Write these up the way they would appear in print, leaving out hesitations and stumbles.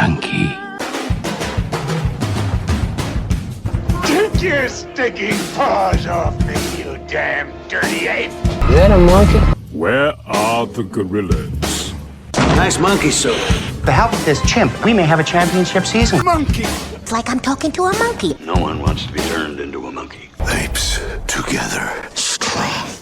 monkey. Take your stinking paws off me, you damn dirty ape! Is that a monkey? Where are the gorillas? Nice monkey suit. With the help of this chimp, we may have a championship season. Monkey! It's like I'm talking to a monkey. No one wants to be turned into a monkey. Apes together.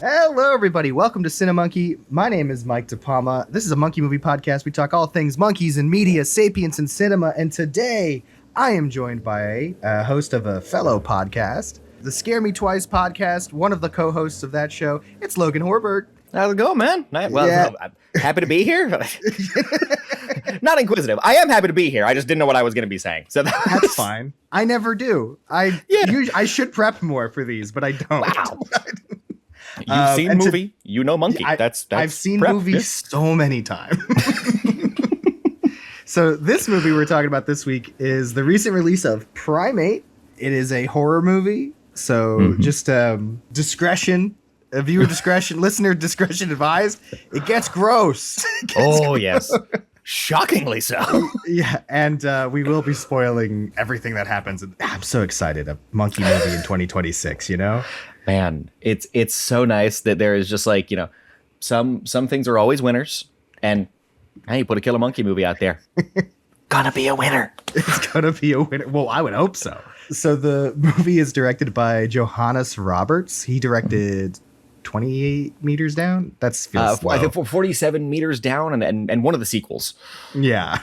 Hello, everybody. Welcome to Cinemonkey. My name is Mike DePalma. This is a monkey movie podcast. We talk all things monkeys and media, sapience and cinema. And today, I am joined by a host of a fellow podcast, the Scare Me Twice podcast, one of the co-hosts of that show. It's Logan Horberg. How's it going, man? Well, Yeah. I'm happy to be here. Not inquisitive. I am happy to be here. I just didn't know what I was going to be saying. So That's fine. I never do. I should prep more for these, but I don't. Wow. You've seen movie, you know monkey. That's I've seen prep. movies so many times. So this movie we're talking about this week is the recent release of Primate. It is a horror movie, so just discretion, viewer discretion, listener discretion advised. It gets gross. Yes. Shockingly so. Yeah, and we will be spoiling everything that happens. I'm so excited. A monkey movie in 2026, you know? Man, it's so nice that there is just like, some things are always winners, and hey, you put a killer monkey movie out there. Gonna be a winner. It's gonna be a winner. Well, I would hope so. So the movie is directed by Johannes Roberts. He directed 28 Meters Down. That's I think 47 Meters Down and one of the sequels. Yeah.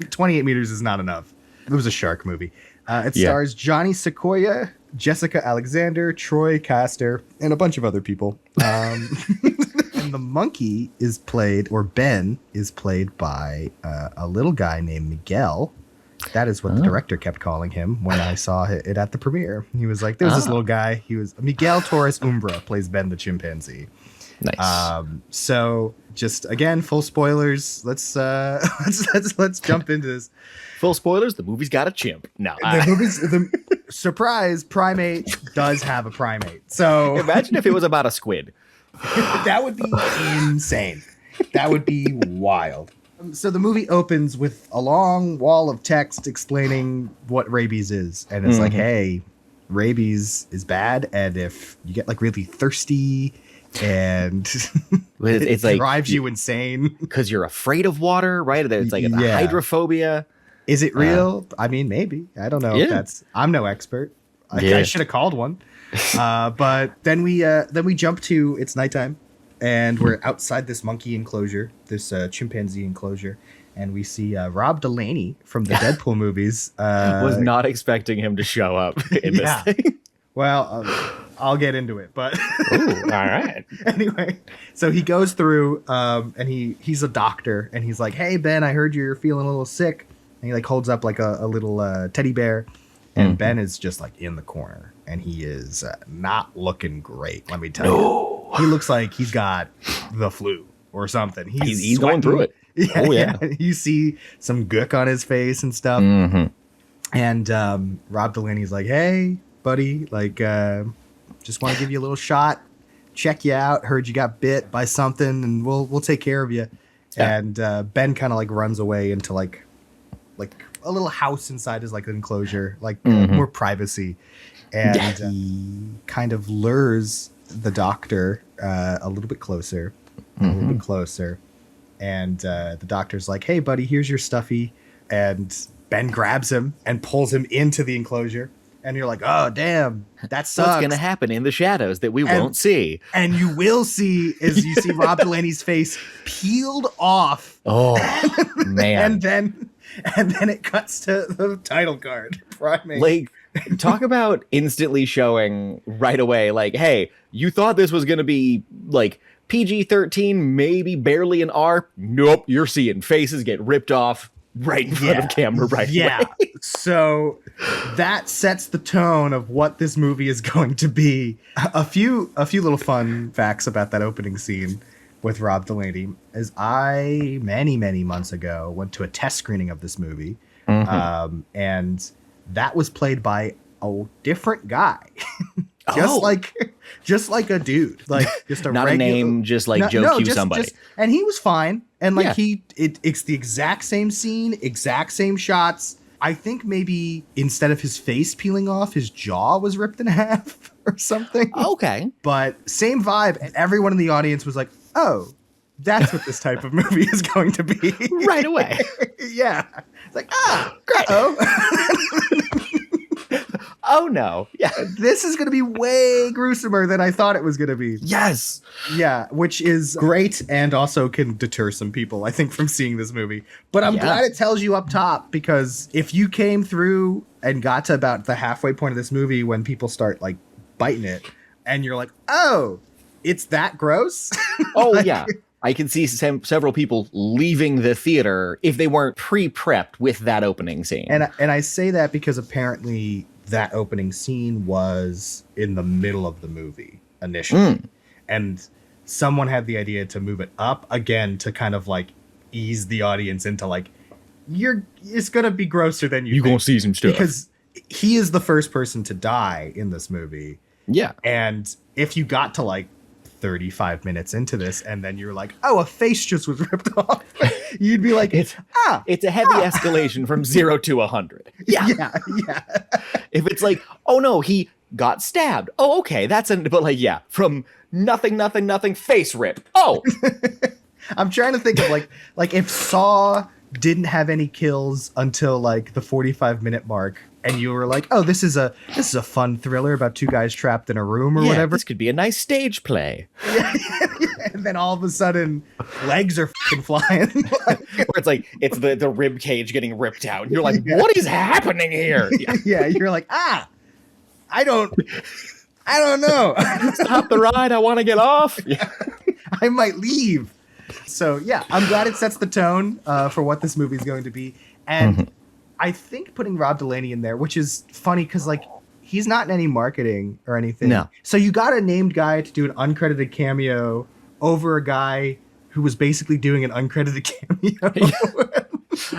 28 Meters is not enough. It was a shark movie. It stars Johnny Sequoia, Jessica Alexander, Troy Caster, and a bunch of other people. And the monkey is played, or Ben is played by a little guy named Miguel. That is what the director kept calling him when I saw it at the premiere. He was like, there's this little guy. He was Miguel Torres Umbra plays Ben the chimpanzee. Nice. So just again, full spoilers. Let's jump into this. Full spoilers, the movie's got a chimp. No. The surprise, Primate does have a primate. So Imagine if it was about a squid. that would be insane. That would be wild. So the movie opens with a long wall of text explaining what rabies is. And it's like, hey, rabies is bad. And if you get like really thirsty and it's it like drives you insane. Because you're afraid of water, right? It's like the hydrophobia. Is it real? I mean, maybe. I don't know if I'm no expert. I should have called one. But then we jump to it's nighttime. And we're outside this monkey enclosure, this chimpanzee enclosure, and we see Rob Delaney from the Deadpool movies. Was not expecting him to show up in this thing. Well, I'll get into it, but Ooh, all right. Anyway, so he goes through, and he's a doctor, and he's like, "Hey Ben, I heard you're feeling a little sick," and he like holds up like a little teddy bear, and Ben is just like in the corner, and he is not looking great. Let me tell you. He looks like he's got the flu or something. He's going through it. Yeah. You see some gook on his face and stuff. And Rob Delaney's like, "Hey, buddy, like, just want to give you a little shot, check you out. Heard you got bit by something, and we'll take care of you." Yeah. And Ben kind of like runs away into like a little house inside his like enclosure, like more privacy, and he kind of lures the doctor a little bit closer, and the doctor's like, "Hey buddy, here's your stuffy," and Ben grabs him and pulls him into the enclosure, and you're like, "Oh damn, that sucks." What's gonna happen in the shadows that we won't see? And you will see is you see Rob Delaney's face peeled off. Oh man. and then it cuts to the title card. Primate. Like, talk about instantly showing right away, like, hey, you thought this was going to be, like, PG-13, maybe barely an R. Nope, you're seeing faces get ripped off right in front of camera away. So that sets the tone of what this movie is going to be. A few little fun facts about that opening scene with Rob Delaney is many months ago went to a test screening of this movie. And that was played by a different guy. just like a dude, like just a not regular, a name, just like Joe Q somebody. And he was fine. And like Yeah. it's the exact same scene, exact same shots. I think maybe instead of his face peeling off, his jaw was ripped in half or something. Okay. But same vibe. And everyone in the audience was like, oh, that's what this type of movie is going to be. Right away. Yeah. It's like, great. Oh no. Yeah. This is going to be way gruesomer than I thought it was going to be. Yes. Yeah, which is great and also can deter some people, I think, from seeing this movie. But I'm glad it tells you up top, because if you came through and got to about the halfway point of this movie when people start like biting it and you're like, oh, it's that gross. Oh, Like, yeah. I can see several people leaving the theater if they weren't pre-prepped with that opening scene. And I say that because apparently that opening scene was in the middle of the movie initially. And someone had the idea to move it up again to kind of like ease the audience into like, it's going to be grosser than you think. gonna see some stuff. Because he is the first person to die in this movie. Yeah. And if you got to like 35 minutes into this and then you're like, oh, a face just was ripped off, you'd be like, It's a heavy escalation from 0 to 100. Yeah. yeah. If it's like, oh no, he got stabbed. Oh, okay, but like, yeah, from nothing, face rip. Oh, I'm trying to think of like if Saw didn't have any kills until like the 45-minute mark, and you were like, oh, this is a fun thriller about two guys trapped in a room or whatever. This could be a nice stage play. And then all of a sudden, legs are fucking flying. Where it's like, it's the rib cage getting ripped out. And you're like, what is happening here? Yeah, you're like, I don't know. Stop the ride. I want to get off. Yeah. I might leave. So yeah, I'm glad it sets the tone for what this movie is going to be. And I think putting Rob Delaney in there, which is funny because like he's not in any marketing or anything. No. So you got a named guy to do an uncredited cameo over a guy who was basically doing an uncredited cameo.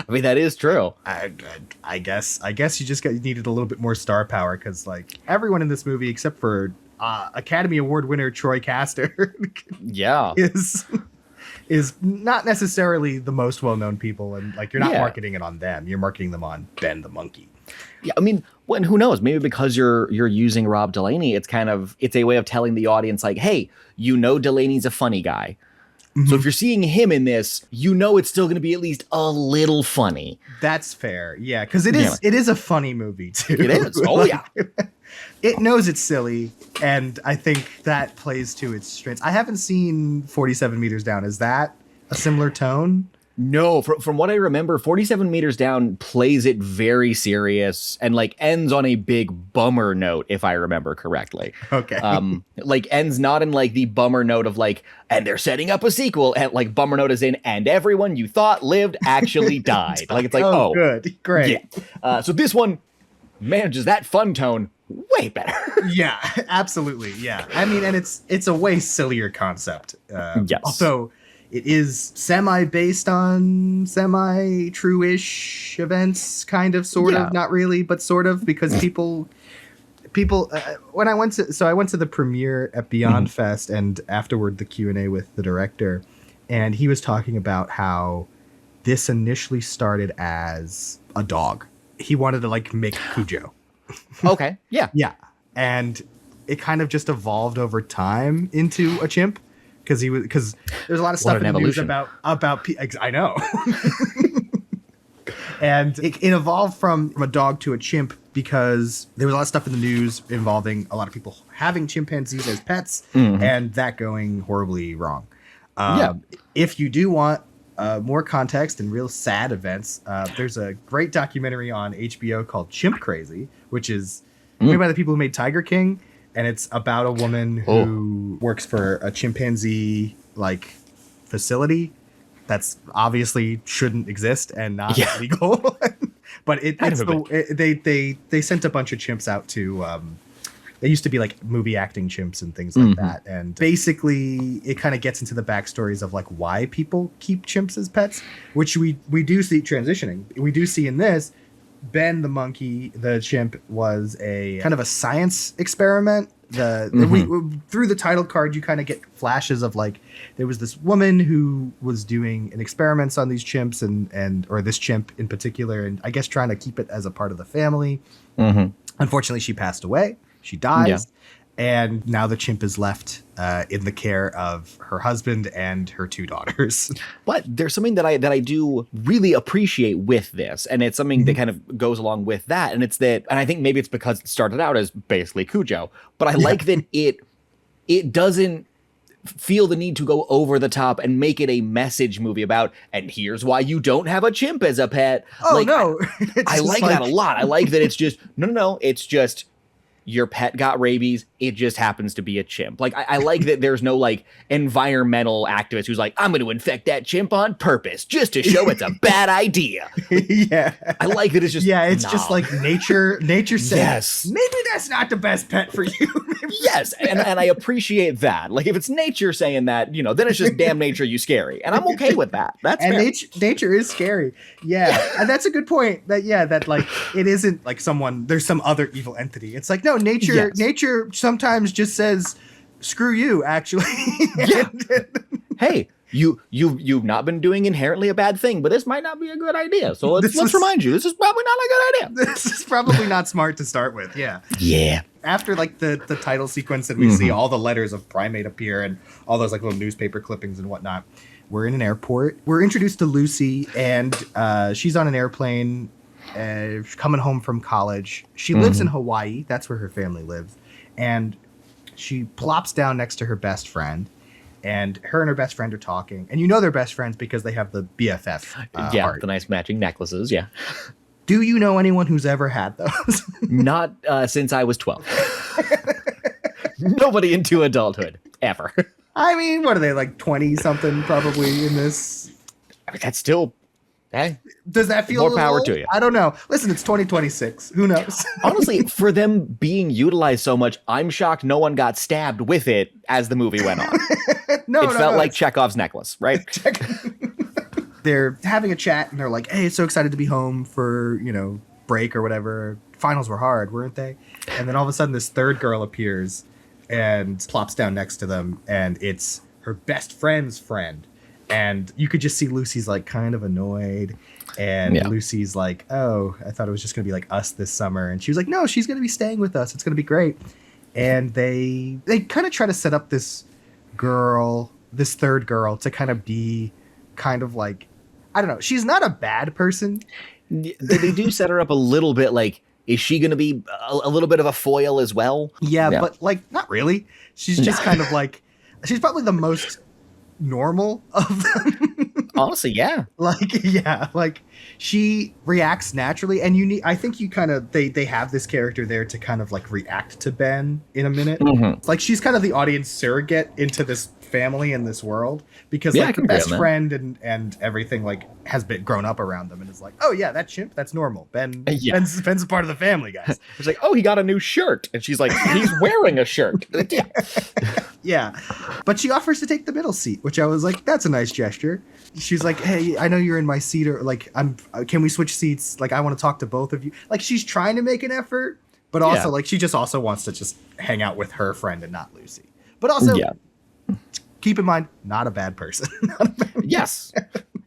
I mean, that is true. I guess you just needed a little bit more star power because like everyone in this movie except for Academy Award winner Troy Caster Yeah. is not necessarily the most well-known people, and like you're not marketing it on them, you're marketing them on Ben the monkey. Yeah, I mean, who knows? Maybe because you're using Rob Delaney, it's a way of telling the audience like, hey, Delaney's a funny guy. So if you're seeing him in this, it's still going to be at least a little funny. That's fair. Yeah, because it is a funny movie too. It is. Oh yeah. It knows it's silly, and I think that plays to its strengths. I haven't seen 47 Meters Down. Is that a similar tone? No, from what I remember, 47 Meters Down plays it very serious and like ends on a big bummer note, if I remember correctly. Okay. Like ends not in like the bummer note of like, and they're setting up a sequel, and like bummer note is in, and everyone you thought lived actually died. Like it's like, oh, good, great. Yeah. So this one manages that fun tone way better. Yeah, absolutely. Yeah. I mean, and it's a way sillier concept. Yes. Although it is semi-based on semi-true-ish events, kind of, sort of, not really, but sort of, because people when I went to the premiere at Beyond Fest and afterward the Q&A with the director, and he was talking about how this initially started as a dog. He wanted to like make Cujo. Okay. Yeah. Yeah. And it kind of just evolved over time into a chimp because there's a lot of stuff in the news about I know. And it evolved from a dog to a chimp because there was a lot of stuff in the news involving a lot of people having chimpanzees as pets and that going horribly wrong. If you do want more context and real sad events, there's a great documentary on HBO called Chimp Crazy, which is made by the people who made Tiger King, and it's about a woman who works for a chimpanzee like facility that's obviously shouldn't exist and not legal. But they sent a bunch of chimps out to they used to be like movie acting chimps and things like that. And basically it kind of gets into the backstories of like why people keep chimps as pets, which we do see transitioning. We do see in this, Ben the monkey, the chimp, was a kind of a science experiment Through the title card, you kind of get flashes of like there was this woman who was doing an experiments on these chimps or this chimp in particular, and I guess trying to keep it as a part of the family. Unfortunately, she passed away. She dies. Yeah. And now the chimp is left in the care of her husband and her 2 daughters. But there's something that I do really appreciate with this, and it's something that kind of goes along with that, and it's that, and I think maybe it's because it started out as basically Cujo, but I like that it doesn't feel the need to go over the top and make it a message movie about, and here's why you don't have a chimp as a pet. Oh, like, no. I like that a lot. I like that it's just, no, it's just, your pet got rabies. It just happens to be a chimp. Like, I like that there's no like environmental activist who's like, I'm going to infect that chimp on purpose just to show it's a bad idea. Yeah. I like that it's just, it's just like nature said, Yes. maybe that's not the best pet for you. Yes. And I appreciate that. Like, if it's nature saying that, then it's just damn nature, you scary. And I'm okay with that. That's and fair. nature is scary. Yeah. And that's a good point that like, it isn't like there's some other evil entity. It's like, no, nature sometimes just says, screw you, actually. Yeah. Hey, you've not been doing inherently a bad thing, but this might not be a good idea. So let's remind you, this is probably not a good idea. This is probably not smart to start with. Yeah. Yeah. After like the title sequence and we see all the letters of Primate appear and all those like little newspaper clippings and whatnot, we're in an airport. We're introduced to Lucy, and she's on an airplane coming home from college. She lives in Hawaii. That's where her family lives. And she plops down next to her best friend, and her and her best friend are talking. And they're best friends because they have the BFF art. The nice matching necklaces. Yeah. Do you know anyone who's ever had those? Not since I was 12. Nobody into adulthood ever. I mean, what are they, like 20 something probably in this? I mean, that's still, hey. Does that feel more power old? to you? I don't know. Listen, it's 2026. Who knows? Honestly, for them being utilized so much, I'm shocked no one got stabbed with it as the movie went on. It felt like Chekhov's necklace, right? They're having a chat and they're like, hey, so excited to be home for, break or whatever. Finals were hard, weren't they? And then all of a sudden this third girl appears and plops down next to them, and it's her best friend's friend. And you could just see Lucy's like kind of annoyed. And Lucy's like, oh, I thought it was just going to be like us this summer. And she was like, no, she's going to be staying with us. It's going to be great. And they kind of try to set up this third girl to kind of be kind of like, I don't know. She's not a bad person. They do set her up a little bit like, is she going to be a little bit of a foil as well? Yeah, but like, not really. She's just kind of like, she's probably the most normal of them. Honestly, yeah. Like she reacts naturally, and I think you kind of they have this character there to kind of like react to Ben in a minute. It's like she's kind of the audience surrogate into this family and this world, because like the best friend and everything like has been grown up around them and is like, oh yeah, that chimp, that's normal. Ben's a part of the family, guys. It's like, oh, he got a new shirt, and she's like, he's wearing a shirt. Yeah, but she offers to take the middle seat, which I was like, that's a nice gesture. She's like, hey, I know you're in my seat, or like, can we switch seats? Like, I want to talk to both of you. Like, she's trying to make an effort, but also like she just also wants to just hang out with her friend and not Lucy. But also, keep in mind, not a bad person. Yes.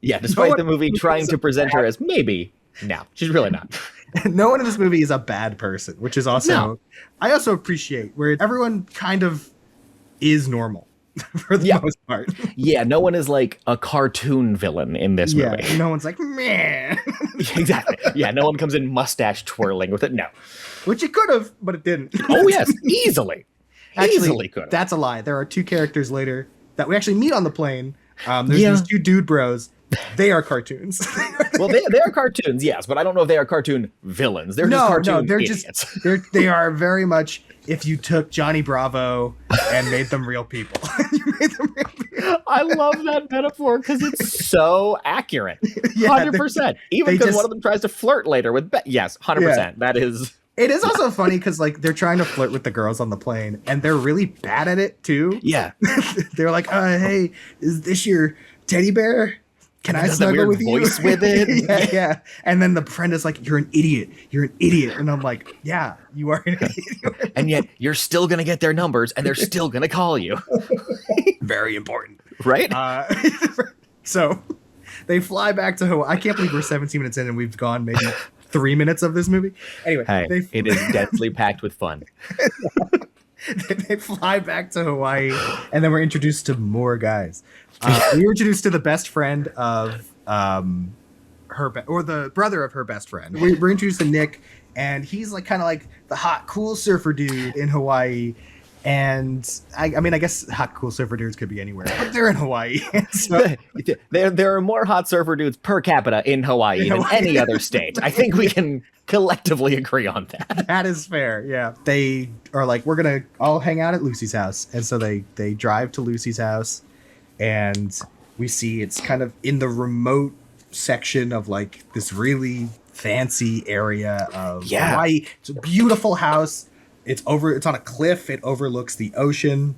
Yeah, despite the movie trying to present her as maybe, no, she's really not. No one in this movie is a bad person, which is also, I also appreciate where everyone kind of is normal for the most part. Yeah, no one is like a cartoon villain in this movie. Yeah, no one's like, man. Exactly. Yeah, no one comes in mustache twirling with it. No. Which it could have, but it didn't. Oh, yes, easily. Actually, easily could have. That's a lie. There are two characters later that we actually meet on the plane. There's these two dude bros. They are cartoons. Well, they are cartoons, yes, but I don't know if they are cartoon villains. They're just cartoon idiots. They are very much if you took Johnny Bravo and made them real people. I love that metaphor because it's so accurate. 100%. Even because one of them tries to flirt later with yes, 100%. Yeah. That is. It is also funny because like they're trying to flirt with the girls on the plane and they're really bad at it too. Yeah. They're like, hey, is this your teddy bear? can I Does that snuggle weird with you? voice with it. yeah, yeah. And then the friend is like, you're an idiot. You're an idiot. And I'm like, yeah, you are an idiot. And yet you're still going to get their numbers and they're still going to call you. Very important. Right? So they fly back to Hawaii. I can't believe we're 17 minutes in and we've gone maybe 3 minutes of this movie. Anyway, Hey, it is densely packed with fun. they fly back to Hawaii, and then we're introduced to more guys. We were introduced to the best friend of or the brother of her best friend. We're introduced to Nick, and he's like kind of like the hot, cool surfer dude in Hawaii. And I mean, I guess hot, cool surfer dudes could be anywhere, but they're in Hawaii. So, There are more hot surfer dudes per capita in Hawaii than any other state. I think we can collectively agree on that. that is fair. Yeah. They are like, we're going to all hang out at Lucy's house. And so they drive to Lucy's house, and we see it's kind of in the remote section of like this really fancy area of Hawaii. It's a beautiful house. It's on a cliff. It overlooks the ocean,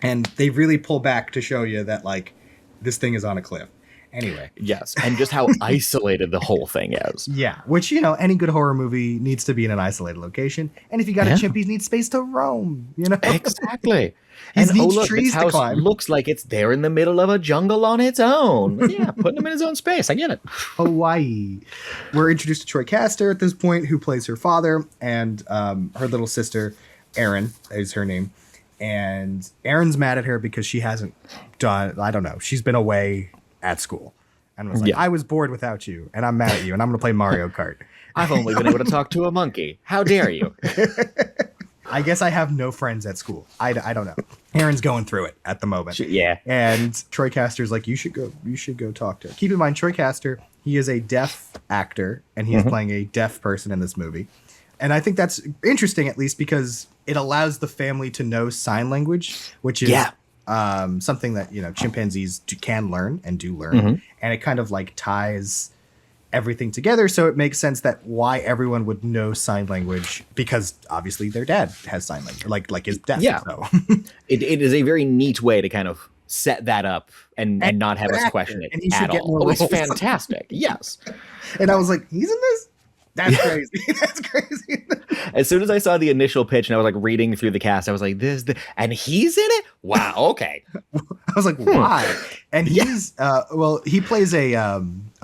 and they really pull back to show you that like this thing is on a cliff. Anyway. Yes, and just how isolated the whole thing is. Yeah, which, any good horror movie needs to be in an isolated location. And if you got a chimp, he needs space to roam, Exactly. He And needs look, trees this to house climb. looks like it's there in the middle of a jungle on its own. Yeah, putting him in his own space. I get it. Hawaii. We're introduced to Troy Caster at this point, who plays her father, and her little sister, Erin, is her name. And Erin's mad at her because she hasn't done, I don't know, she's been away at school. And was like, I was bored without you, and I'm mad at you, and I'm going to play Mario Kart. I've only been able to talk to a monkey. How dare you? I guess I have no friends at school. I don't know. Erin's going through it at the moment. Yeah. And Troy Caster's like, you should go talk to her. Keep in mind, Troy Caster, he is a deaf actor, and he is playing a deaf person in this movie. And I think that's interesting, at least, because it allows the family to know sign language, which is something that, chimpanzees can learn and do learn. And it kind of like ties everything together. So it makes sense that why everyone would know sign language, because obviously their dad has sign language, like is deaf. Yeah. So. It is a very neat way to kind of set that up and not have us question it and he should at get all. more It's roles. fantastic. Yes. And I was like, he's in this? That's crazy. That's crazy. As soon as I saw the initial pitch and I was like reading through the cast, I was like, and he's in it? Wow, okay. I was like, why? And he's he plays a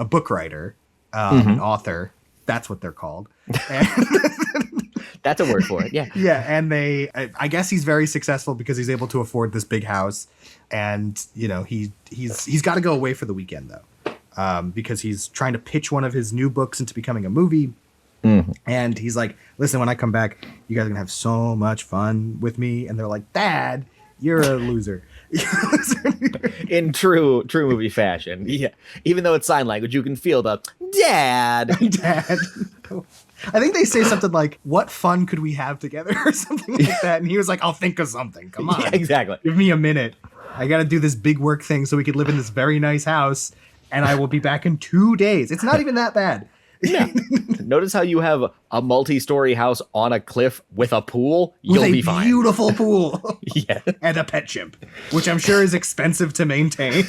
book writer, an author. That's what they're called. And That's a word for it. Yeah. yeah, and I guess he's very successful because he's able to afford this big house, and he's got to go away for the weekend though, because he's trying to pitch one of his new books into becoming a movie. And he's like, listen, when I come back, you guys are gonna have so much fun with me. And they're like, Dad, you're a loser. In true movie fashion. Yeah. Even though it's sign language, you can feel the dad. Dad. I think they say something like, what fun could we have together or something like that. And he was like, I'll think of something. Come on. Yeah, exactly. Give me a minute. I got to do this big work thing so we could live in this very nice house. And I will be back in 2 days. It's not even that bad. Yeah. Notice how you have a multi-story house on a cliff with a pool. You'll be fine. Beautiful pool. Yeah. And a pet chimp, which I'm sure is expensive to maintain.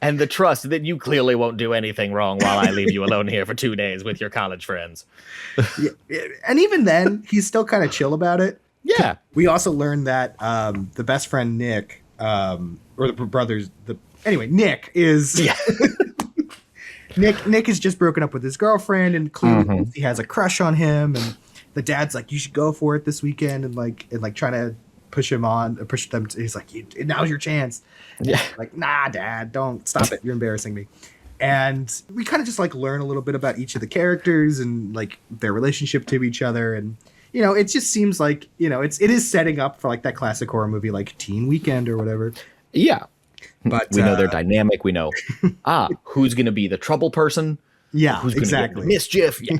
And the trust that you clearly won't do anything wrong while I leave you alone here for 2 days with your college friends. Yeah. And even then, he's still kind of chill about it. Yeah. We also learned that the best friend Nick, or the brothers, Nick is Nick has just broken up with his girlfriend, and clearly he has a crush on him, and the dad's like, you should go for it this weekend, and trying to push them. He's like, now's your chance. Yeah. Like, nah, Dad, don't stop it. You're embarrassing me. And we kind of just like learn a little bit about each of the characters and like their relationship to each other. And, it just seems like, it is setting up for like that classic horror movie, like Teen Weekend or whatever. Yeah. But we know they're dynamic. We know, who's going to be the trouble person? Yeah, who's exactly. Gonna get mischief? Yeah.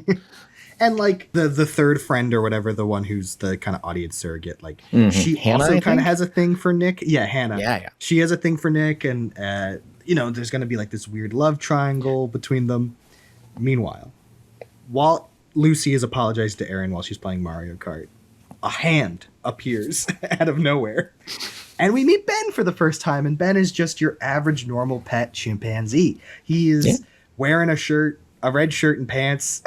And like the third friend or whatever, the one who's the kind of audience surrogate, like she Hannah, also kind of has a thing for Nick. Yeah, Hannah. Yeah. She has a thing for Nick, and there's going to be like this weird love triangle between them. Meanwhile, while Lucy is apologizing to Erin while she's playing Mario Kart, a hand appears out of nowhere And we meet Ben for the first time, and Ben is just your average normal pet chimpanzee. He is wearing a red shirt and pants.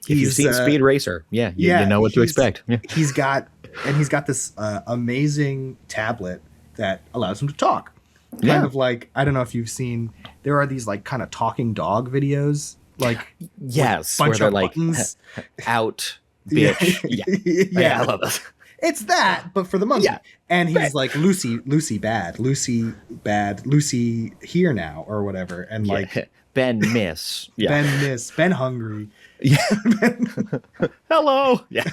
If you've seen Speed Racer, you know what to expect. Yeah. He's got this amazing tablet that allows him to talk. Kind of like, I don't know if you've seen, there are these like kind of talking dog videos, like yes, bunch where they're of like buttons. Out, bitch. Yeah, I love this. It's that, but for the monkey. Yeah. And he's like, Lucy bad, Lucy here now, or whatever. And like Ben miss. Yeah. Ben miss, Ben hungry. Yeah. Hello. Yeah.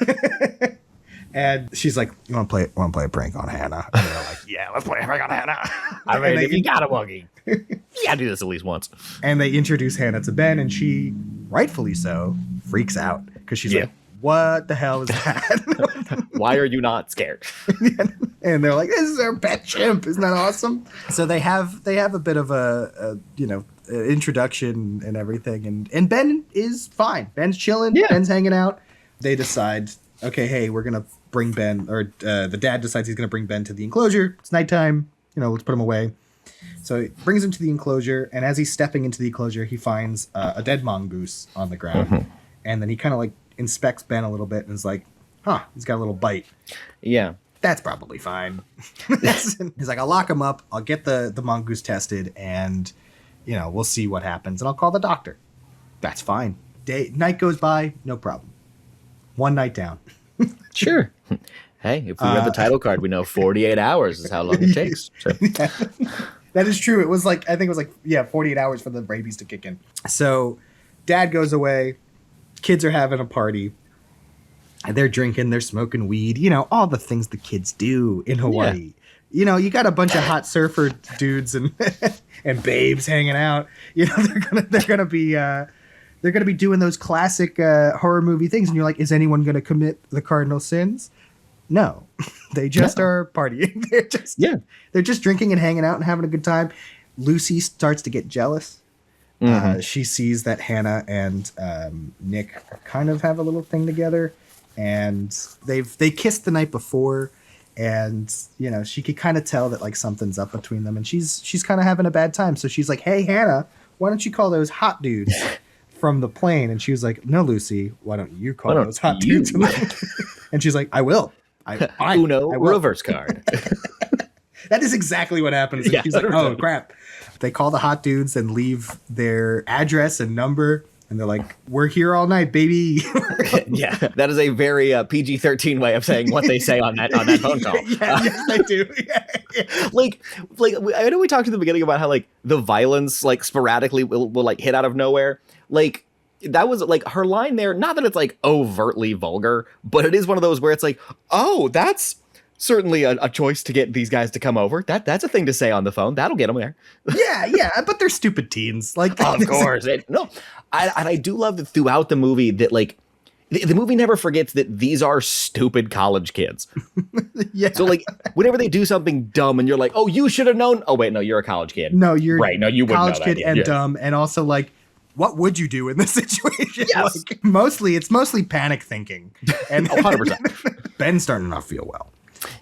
And she's like, "You want to play a prank on Hannah?" And they're like, "Yeah, let's play a prank on Hannah." I mean, if you got a monkey, you gotta do this at least once. And they introduce Hannah to Ben, and she, rightfully so, freaks out because she's like, "What the hell is that?" Why are you not scared? And they're like, "This is our pet chimp. Isn't that awesome?" So they have a bit of a introduction and everything, and Ben is fine. Ben's chilling. Yeah. Ben's hanging out. They decide, okay, hey, we're gonna bring Ben, or the dad decides he's gonna bring Ben to the enclosure. It's nighttime. Let's put him away. So he brings him to the enclosure, and as he's stepping into the enclosure, he finds a dead mongoose on the ground, and then he kind of like inspects Ben a little bit and is like, "Huh, he's got a little bite." Yeah. That's probably fine. He's like, "I'll lock him up. I'll get the mongoose tested, and we'll see what happens, and I'll call the doctor." That's fine. Night goes by, no problem. One night down. Sure. Hey, if we read the title card, we know 48 hours is how long it takes. So. Yeah. That is true. It was like, I think it was 48 hours for the rabies to kick in. So dad goes away. Kids are having a party. And they're drinking, they're smoking weed, all the things the kids do in Hawaii. Yeah. You got a bunch of hot surfer dudes and and babes hanging out. They're gonna be doing those classic horror movie things, and you're like, is anyone gonna commit the cardinal sins? No, they just are partying. They're just drinking and hanging out and having a good time. Lucy starts to get jealous. She sees that Hannah and Nick kind of have a little thing together, and they kissed the night before, and she could kind of tell that like something's up between them, and she's kind of having a bad time. So she's like, "Hey Hannah, why don't you call those hot dudes from the plane?" And she was like, "No, Lucy, why don't you call those hot dudes?" And she's like, "I will. I will. Reverse card." That is exactly what happens. And she's like, "Oh crap." They call the hot dudes and leave their address and number, and they're like, "We're here all night, baby." Yeah, that is a very PG-13 way of saying what they say on that phone call. Yes, they do. Yeah. Like I know we talked at the beginning about how like the violence like sporadically will like hit out of nowhere. Like that was like her line there. Not that it's like overtly vulgar, but it is one of those where it's like, "Oh, that's certainly a choice to get these guys to come over. That's a thing to say on the phone. That'll get them there." Yeah, but they're stupid teens. Like, of course. I do love that throughout the movie that like the movie never forgets that these are stupid college kids. Yeah. So like whenever they do something dumb and you're like, "Oh, you should have known." Oh wait, no, you're a college kid. No, you're right. No, you wouldn't college know that kid and dumb, and also like, what would you do in this situation? Yes. Like, it's mostly panic thinking. And 100%. Ben's starting to not feel well.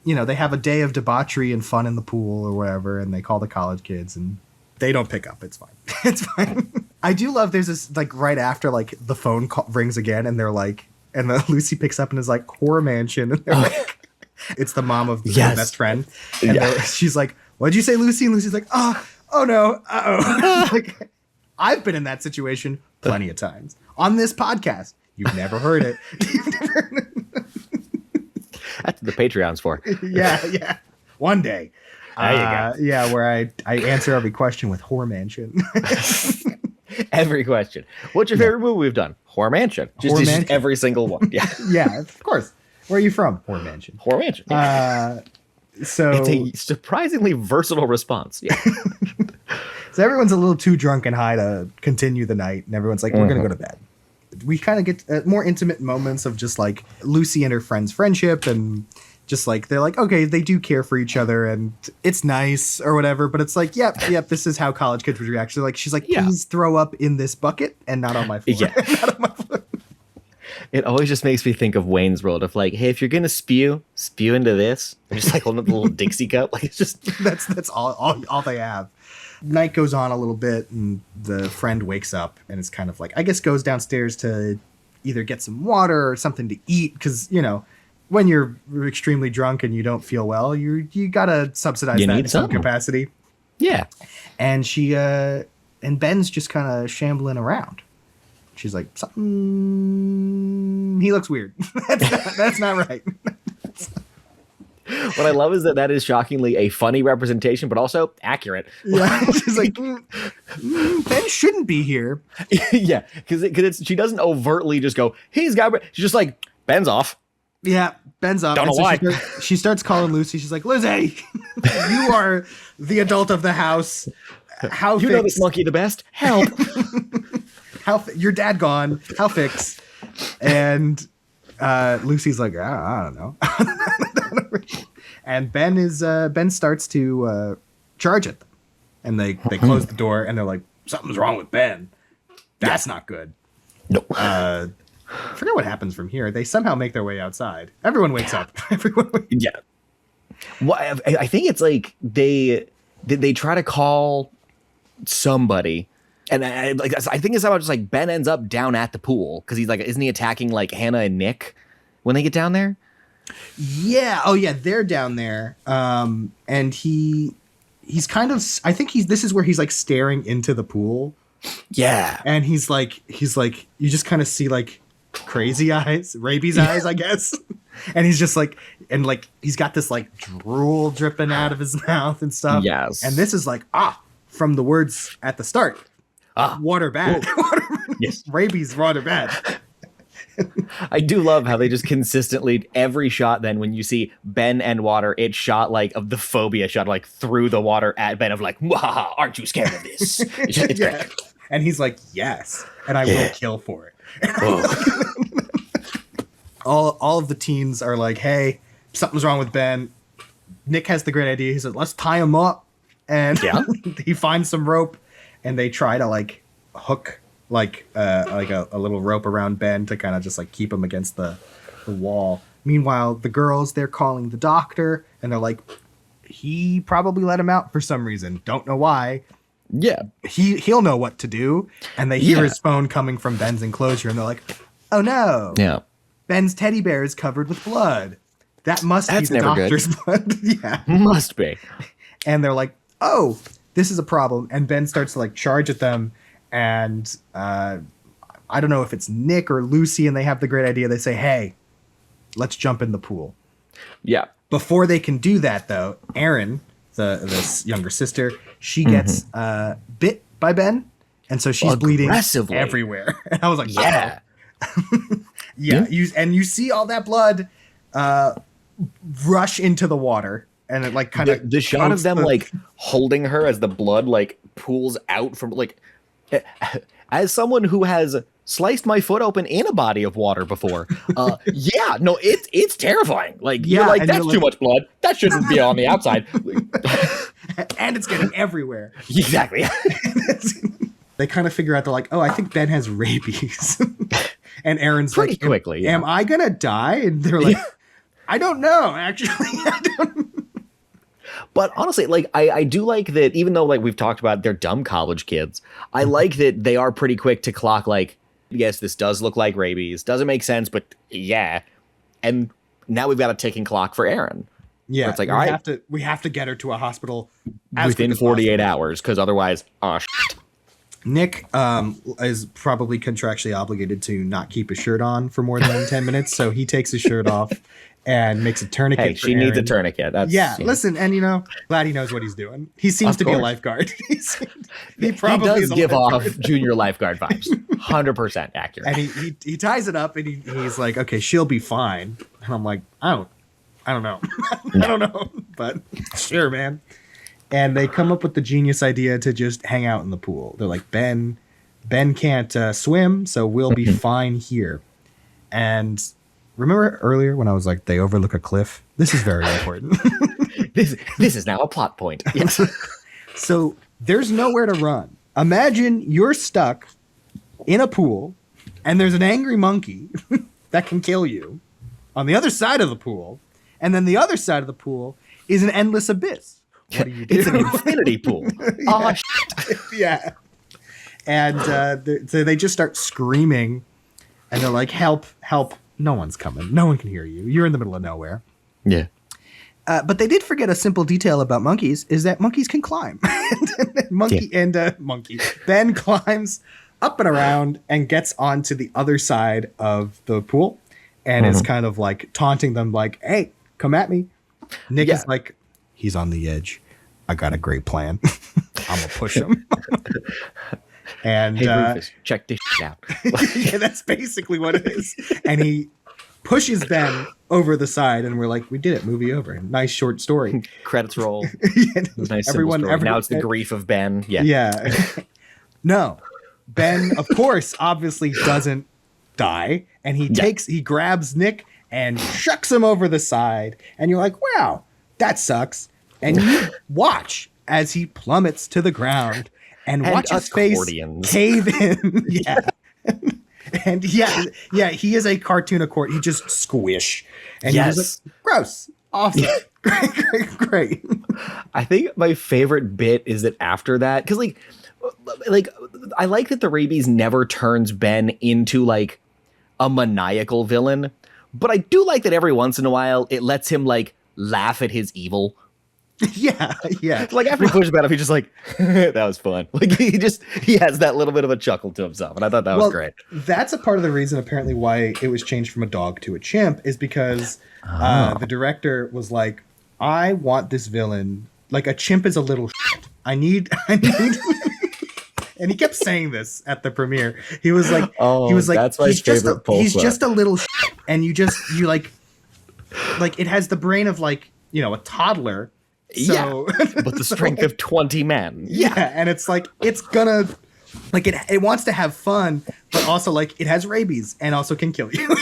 They have a day of debauchery and fun in the pool or wherever, and they call the college kids, and they don't pick up. It's fine. It's fine. I do love there's this, like, right after, like, the phone call rings again, and they're like, and Lucy picks up and is like, "Horror Mansion." And they're like, it's the mom of the best friend. And she's like, "What'd you say, Lucy?" And Lucy's like, oh no, uh-oh. Like, I've been in that situation plenty of times. On this podcast. You've never heard it. That's what the Patreon's for. Yeah. One day. There you go. Yeah, where I answer every question with Horror Mansion. Every question. What's your favorite movie we've done? Horror Mansion. Just every single one. Yeah. Yeah, of course. Where are you from? Horror Mansion. Horror Mansion. So it's a surprisingly versatile response. Yeah. So everyone's a little too drunk and high to continue the night, and everyone's like, "We're gonna go to bed." We kind of get more intimate moments of just like Lucy and her friend's friendship, and just like they're like, okay, they do care for each other, and it's nice or whatever. But it's like, yep, this is how college kids would react. So like, she's like, "Please throw up in this bucket and not on my floor." Yeah. Not on my floor. It always just makes me think of Wayne's World of like, hey, if you're gonna spew into this. They're just like holding up the little Dixie cup. Like it's just That's all they have. Night goes on a little bit, and the friend wakes up and is kind of like, I guess, goes downstairs to either get some water or something to eat, because when you're extremely drunk and you don't feel well, you gotta subsidize that in some capacity. Yeah. And she and Ben's just kind of shambling around. She's like, something. He looks weird. That's not right. What I love is that is shockingly a funny representation, but also accurate. Yeah, she's like, Ben shouldn't be here. Yeah, because she doesn't overtly just go, he's got. She's just like, Ben's off. Yeah, Ben's off. Don't know why. She starts calling Lucy. She's like, Lizzie, you are the adult of the house. How you know this monkey the best? Help. Your dad gone. How fix? And Lucy's like, I don't know. And Ben starts to charge at them, and they close the door, and they're like, something's wrong with Ben. That's not good. No. I forget what happens from here. They somehow make their way outside. Everyone wakes up. Yeah. Well, I think it's like they try to call somebody, and I think it's about just like Ben ends up down at the pool because he's like, isn't he attacking like Hannah and Nick when they get down there? Yeah. Oh yeah, they're down there. And he's kind of, I think this is where he's like staring into the pool. Yeah. And he's like, you just kind of see like crazy eyes, rabies eyes, I guess. And he's just like, and like, he's got this like drool dripping out of his mouth and stuff. Yes. And this is like, from the words at the start. Water bad. Yes. Rabies, water bad. I do love how they just consistently, every shot then when you see Ben and water, it's shot like of the phobia shot like through the water at Ben of like, wahaha, aren't you scared of this? It's Yeah. And he's like, yes, and I will kill for it. All of the teens are like, hey, something's wrong with Ben. Nick has the great idea. He says, let's tie him up. And he finds some rope, and they try to like hook like a little rope around Ben to kind of just like keep him against the wall. Meanwhile, the girls, they're calling the doctor, and they're like, he probably let him out for some reason. Don't know why. Yeah. He'll know what to do. And they hear his phone coming from Ben's enclosure, and they're like, oh no. Yeah. Ben's teddy bear is covered with blood. That's be the doctor's blood. Yeah. Must be. And they're like, oh, this is a problem. And Ben starts to like charge at them. And I don't know if it's Nick or Lucy, and they have the great idea. They say, hey, let's jump in the pool. Yeah. Before they can do that, though, Erin, this younger sister, she gets bit by Ben. And so she's bleeding everywhere. And I was like, yeah. Yeah. You see all that blood rush into the water. And it like kind of the shot of them like holding her as the blood like pools out from like, as someone who has sliced my foot open in a body of water before, it's terrifying. Like you're like, that's too much blood. That shouldn't be on the outside. And it's getting everywhere. Exactly. They kind of figure out, they're like, oh, I think Ben has rabies. And Erin's pretty like, quickly. Am I gonna die? And they're like, I don't know. Actually, I don't. But honestly, like I do like that, even though like we've talked about they're dumb college kids, I like that they are pretty quick to clock like, yes, this does look like rabies. Doesn't make sense, but yeah. And now we've got a ticking clock for Erin. Yeah, it's like, all right, we have to get her to a hospital within 48 hours, because otherwise, shit. Nick is probably contractually obligated to not keep his shirt on for more than 10 minutes, so he takes his shirt off and makes a tourniquet. Hey, she needs a tourniquet. That's, listen, and glad he knows what he's doing. He seems to be a lifeguard. he probably does give off junior lifeguard vibes. 100% accurate. And he ties it up, and he's like, okay, she'll be fine. And I'm like, I don't know. I don't know, but sure, man. And they come up with the genius idea to just hang out in the pool. They're like, Ben can't swim, so we'll be fine here. And remember earlier when I was like, they overlook a cliff? This is very important. This is now a plot point. Yes. So there's nowhere to run. Imagine you're stuck in a pool, and there's an angry monkey that can kill you on the other side of the pool. And then the other side of the pool is an endless abyss. What do you do? It's an infinity pool. Oh, Yeah. And so they just start screaming. And they're like, help, help. No one's coming. No one can hear you. You're in the middle of nowhere. Yeah. But they did forget a simple detail about monkeys, is that monkeys can climb. Ben climbs up and around and gets onto the other side of the pool and is kind of like taunting them like, hey, come at me. Nick is like, he's on the edge. I got a great plan. I'm going to push him. And Hey, Rufus, check this shit out. yeah, that's basically what it is. And he pushes Ben over the side, and we're like, we did it. Movie over. Nice short story. Credits roll. Yeah, Nice simple story. Now it's the grief of Ben. Yeah. Yeah. No. Ben, of course, obviously doesn't die, and he grabs Nick and shucks him over the side, and you're like, wow, that sucks. And you watch as he plummets to the ground and watch his face cave in. Yeah. And yeah, he is a cartoon accord. He just squish. And he's like, gross. Awesome. Great. I think my favorite bit is that after that, because like I like that the rabies never turns Ben into like a maniacal villain, but I do like that every once in a while it lets him like laugh at his evil. Yeah. Like after he pushes about him, he's just like, that was fun. Like he has that little bit of a chuckle to himself, and I thought that was great. That's a part of the reason apparently why it was changed from a dog to a chimp is because the director was like, I want this villain, like a chimp is a little shit. I need and he kept saying this at the premiere. He was like, that's my favorite pulse. He's just a little shit, and you like it has the brain of like, a toddler. So, but the strength of 20 men. Yeah, and it's like it's gonna like it wants to have fun, but also like it has rabies and also can kill you.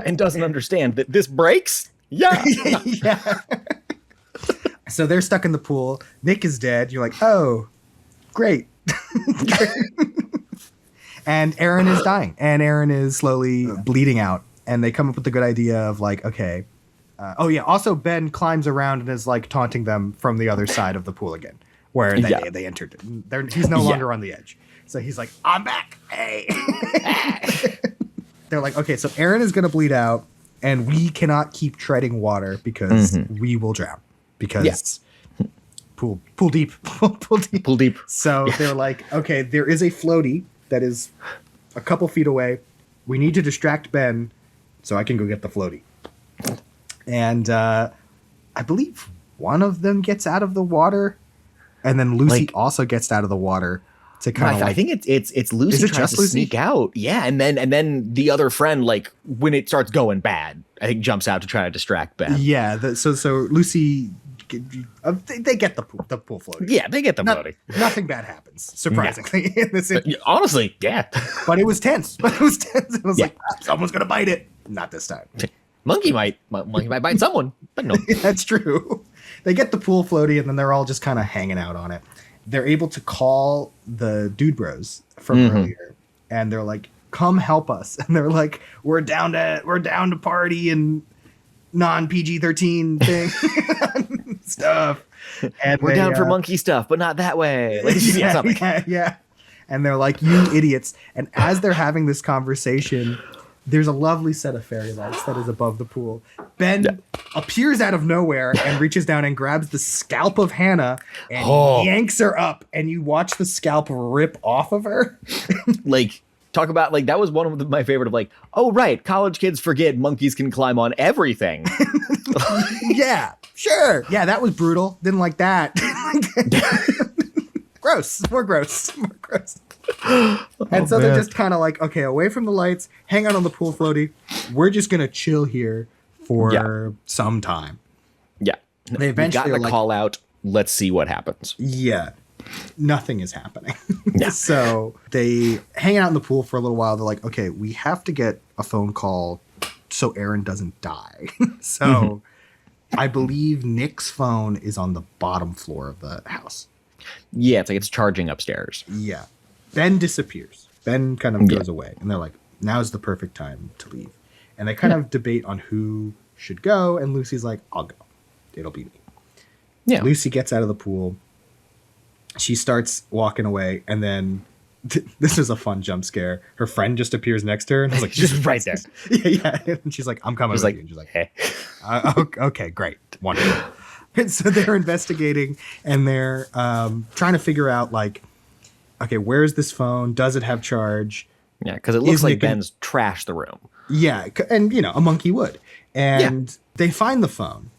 And doesn't understand that this breaks. Yeah. Yeah. So they're stuck in the pool. Nick is dead. You're like, oh, great. And Aaron is dying, and Aaron is slowly bleeding out. And they come up with the good idea of like, okay. Also, Ben climbs around and is like taunting them from the other side of the pool again, where they entered. He's no longer on the edge. So he's like, I'm back. Hey. They're like, okay, so Aaron is going to bleed out, and we cannot keep treading water because we will drown. Because pool deep. Pool deep. So they're like, okay, there is a floaty that is a couple feet away. We need to distract Ben so I can go get the floaty. And I believe one of them gets out of the water, and then Lucy also gets out of the water to kind of. I think it's Lucy trying to sneak out. Yeah, and then the other friend, like when it starts going bad, I think jumps out to try to distract Ben. Yeah. So Lucy, they get the pool floaty. Yeah, they get the floaty. Nothing bad happens, surprisingly. In this honestly, yeah. But it was tense. It was like someone's gonna bite it. Not this time. Monkey might bite someone, but no. That's true. They get the pool floaty, and then they're all just kind of hanging out on it. They're able to call the dude bros from earlier, and they're like, "Come help us!" And they're like, "We're down to party and non PG-13 thing stuff." And we're down for monkey stuff, but not that way. Like, yeah. And they're like, "You idiots!" And as they're having this conversation, there's a lovely set of fairy lights that is above the pool. Ben appears out of nowhere and reaches down and grabs the scalp of Hannah and yanks her up. And you watch the scalp rip off of her. Like, talk about, like, that was one of my favorite of like, oh, right, college kids forget monkeys can climb on everything. Yeah, sure. Yeah, that was brutal. Didn't like that. Gross. More gross. And so they're just kind of like, okay, away from the lights, hang out on the pool floaty. We're just going to chill here for some time. Yeah. They eventually got the call out. Let's see what happens. Yeah. Nothing is happening. Yeah. So they hang out in the pool for a little while. They're like, okay, we have to get a phone call so Aaron doesn't die. So I believe Nick's phone is on the bottom floor of the house. Yeah, it's like it's charging upstairs. Yeah. Ben disappears. Ben kind of goes away. And they're like, now's the perfect time to leave. And they kind of debate on who should go. And Lucy's like, I'll go. It'll be me. Yeah. Lucy gets out of the pool. She starts walking away. And then this is a fun jump scare. Her friend just appears next to her. And I was like, Just right there. yeah. And she's like, I'm coming with you. And she's like, hey. Okay, great. Wonderful. And so they're investigating and they're trying to figure out, like, okay, where's this phone? Does it have charge? Yeah, because it looks like Ben's trashed the room. Yeah, and, a monkey would. And they find the phone,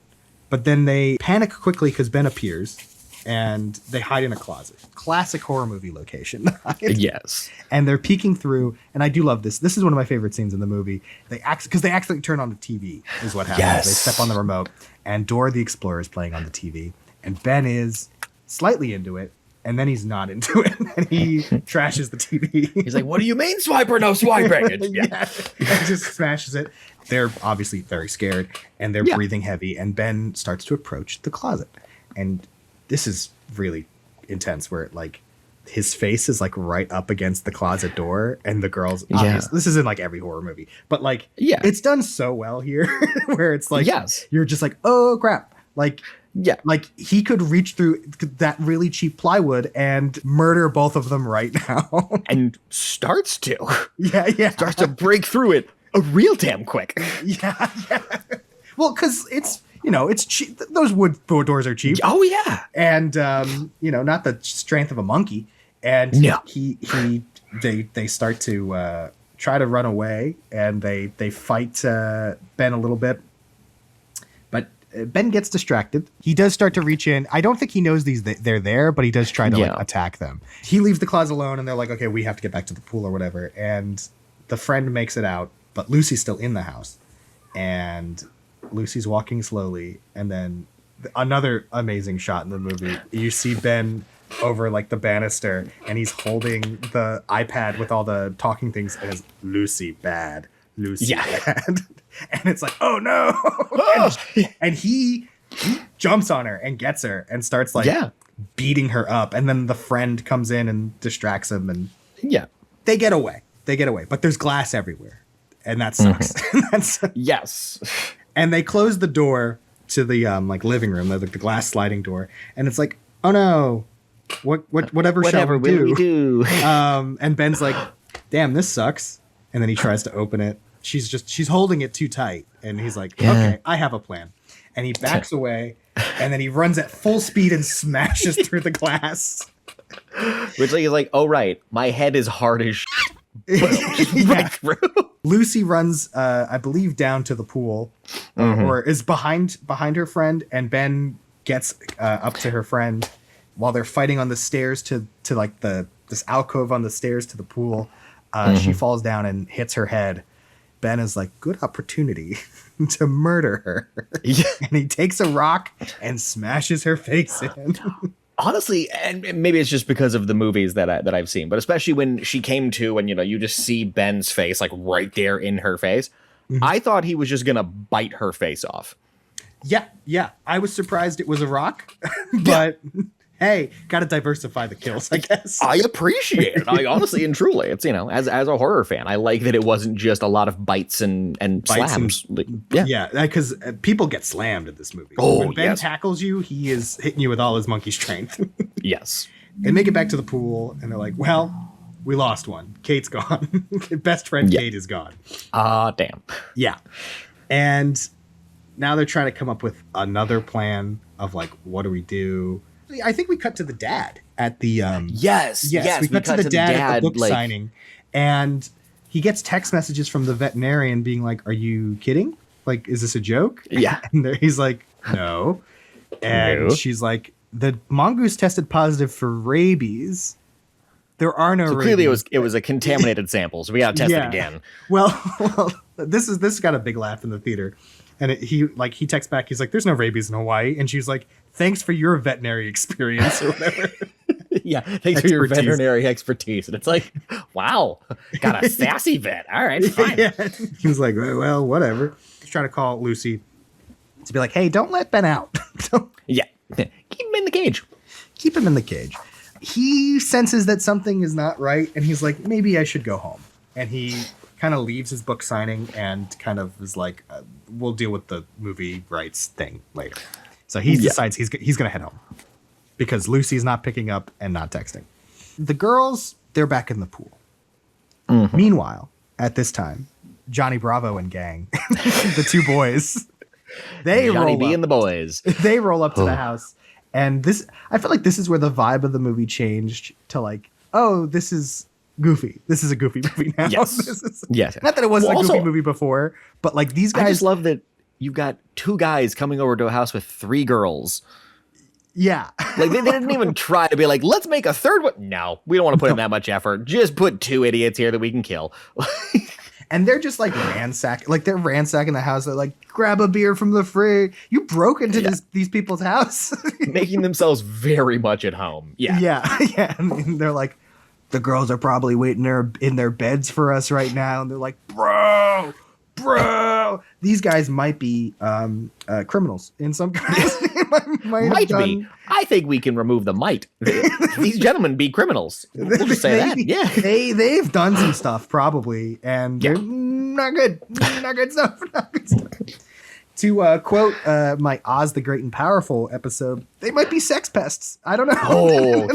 but then they panic quickly because Ben appears and they hide in a closet. Classic horror movie location. Yes. And they're peeking through, and I do love this. This is one of my favorite scenes in the movie. They accidentally turn on the TV is what happens. Yes. They step on the remote, and Dora the Explorer is playing on the TV, and Ben is slightly into it, and then he's not into it, and he trashes the TV. He's like, what do you mean, swiper, no swiping? Yeah. And just smashes it. They're obviously very scared, and they're breathing heavy, and Ben starts to approach the closet. And this is really intense, where like his face is like right up against the closet door, and the girls this is in like every horror movie, but like it's done so well here where it's like you're just like, oh crap, like like he could reach through that really cheap plywood and murder both of them right now. And starts to starts to break through it real damn quick. Well, because it's it's cheap. Those wood doors are cheap. Oh yeah. And not the strength of a monkey. And they start to try to run away, and they fight Ben a little bit. But Ben gets distracted. He does start to reach in. I don't think he knows they're there, but he does try to like attack them. He leaves the closet alone, and they're like, okay, we have to get back to the pool or whatever. And the friend makes it out, but Lucy's still in the house. And Lucy's walking slowly, and then another amazing shot in the movie. You see Ben over like the banister, and he's holding the iPad with all the talking things, and it's Lucy bad, Lucy bad. And it's like, oh no. And he jumps on her and gets her and starts like beating her up. And then the friend comes in and distracts him, and they get away. But there's glass everywhere, and that sucks. Yes. And they close the door to the like living room, the glass sliding door, and it's like, oh no, whatever shall we do? And Ben's like, damn, this sucks. And then he tries to open it. She's holding it too tight, and he's like, okay, I have a plan. And he backs away, and then he runs at full speed and smashes through the glass. Which like is like, oh right, my head is hard as right through. Lucy runs, I believe, down to the pool, or is behind her friend, and Ben gets up to her friend while they're fighting on the stairs to like this alcove on the stairs to the pool. She falls down and hits her head. Ben is like, good opportunity to murder her. And he takes a rock and smashes her face in. Honestly, and maybe it's just because of the movies that I've seen, but especially when she came to and, you just see Ben's face like right there in her face, I thought he was just going to bite her face off. Yeah. I was surprised it was a rock, but hey, got to diversify the kills, I guess. I appreciate it. I honestly and truly, it's, as a horror fan, I like that it wasn't just a lot of bites and slams. Yeah, because people get slammed in this movie. Oh, when Ben tackles you, he is hitting you with all his monkey strength. Yes. They make it back to the pool, and they're like, well, we lost one. Kate's gone. Best friend Kate is gone. Damn. Yeah. And now they're trying to come up with another plan of like, what do we do? I think we cut to the dad at the yes, we cut to the dad at the book signing, and he gets text messages from the veterinarian being like, "Are you kidding? Like, is this a joke?" Yeah, and he's like, "No," and she's like, "The mongoose tested positive for rabies. There are no rabies." Clearly, it was a contaminated sample, so we got to test it again. Well, this got a big laugh in the theater. And he texts back. He's like, "There's no rabies in Hawaii," and she's like, "Thanks for your veterinary experience," or whatever. Thanks for your veterinary expertise. And it's like, wow, got a sassy vet. All right, fine. He's like, well, whatever. He's trying to call Lucy to be like, "Hey, don't let Ben out." Keep him in the cage. Keep him in the cage. He senses that something is not right, and he's like, "Maybe I should go home." And he kind of leaves his book signing and kind of is like, we'll deal with the movie rights thing later. So he decides he's going to head home because Lucy's not picking up and not texting. The girls, they're back in the pool. Meanwhile, at this time, Johnny Bravo and gang, the two boys, they Johnny roll B up. and the boys. They roll up to the house, and I feel like this is where the vibe of the movie changed to like, oh, this is goofy. This is a goofy movie now. Yes. Yes. Not that it wasn't Well, a goofy also, movie before, but like these guys. I just love that you've got two guys coming over to a house with three girls. Yeah. Like they didn't even try to be like, let's make a third one. No, we don't want to put in that much effort. Just put two idiots here that we can kill. And they're just like they're ransacking the house. They're like, grab a beer from the fridge. You broke into these people's house. Making themselves very much at home. Yeah. Yeah. And they're like, the girls are probably waiting there in their beds for us right now. And they're like, bro, these guys might be criminals in some capacity. Might be. I think we can remove the might. These gentlemen be criminals. We'll just say that. Yeah. They've done some stuff probably, and they're not good. Not good stuff. Not good stuff. To quote my Oz the Great and Powerful episode, they might be sex pests. I don't know. Oh.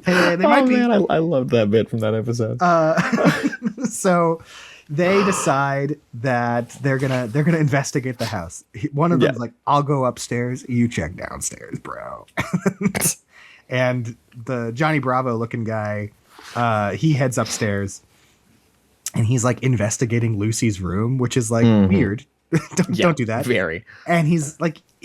They might be. Man, I loved that bit from that episode. So they decide that they're gonna investigate the house. One of them's like, I'll go upstairs, you check downstairs, bro. And the Johnny Bravo looking guy, he heads upstairs and he's like investigating Lucy's room, which is like weird. Don't do that. Very. And he's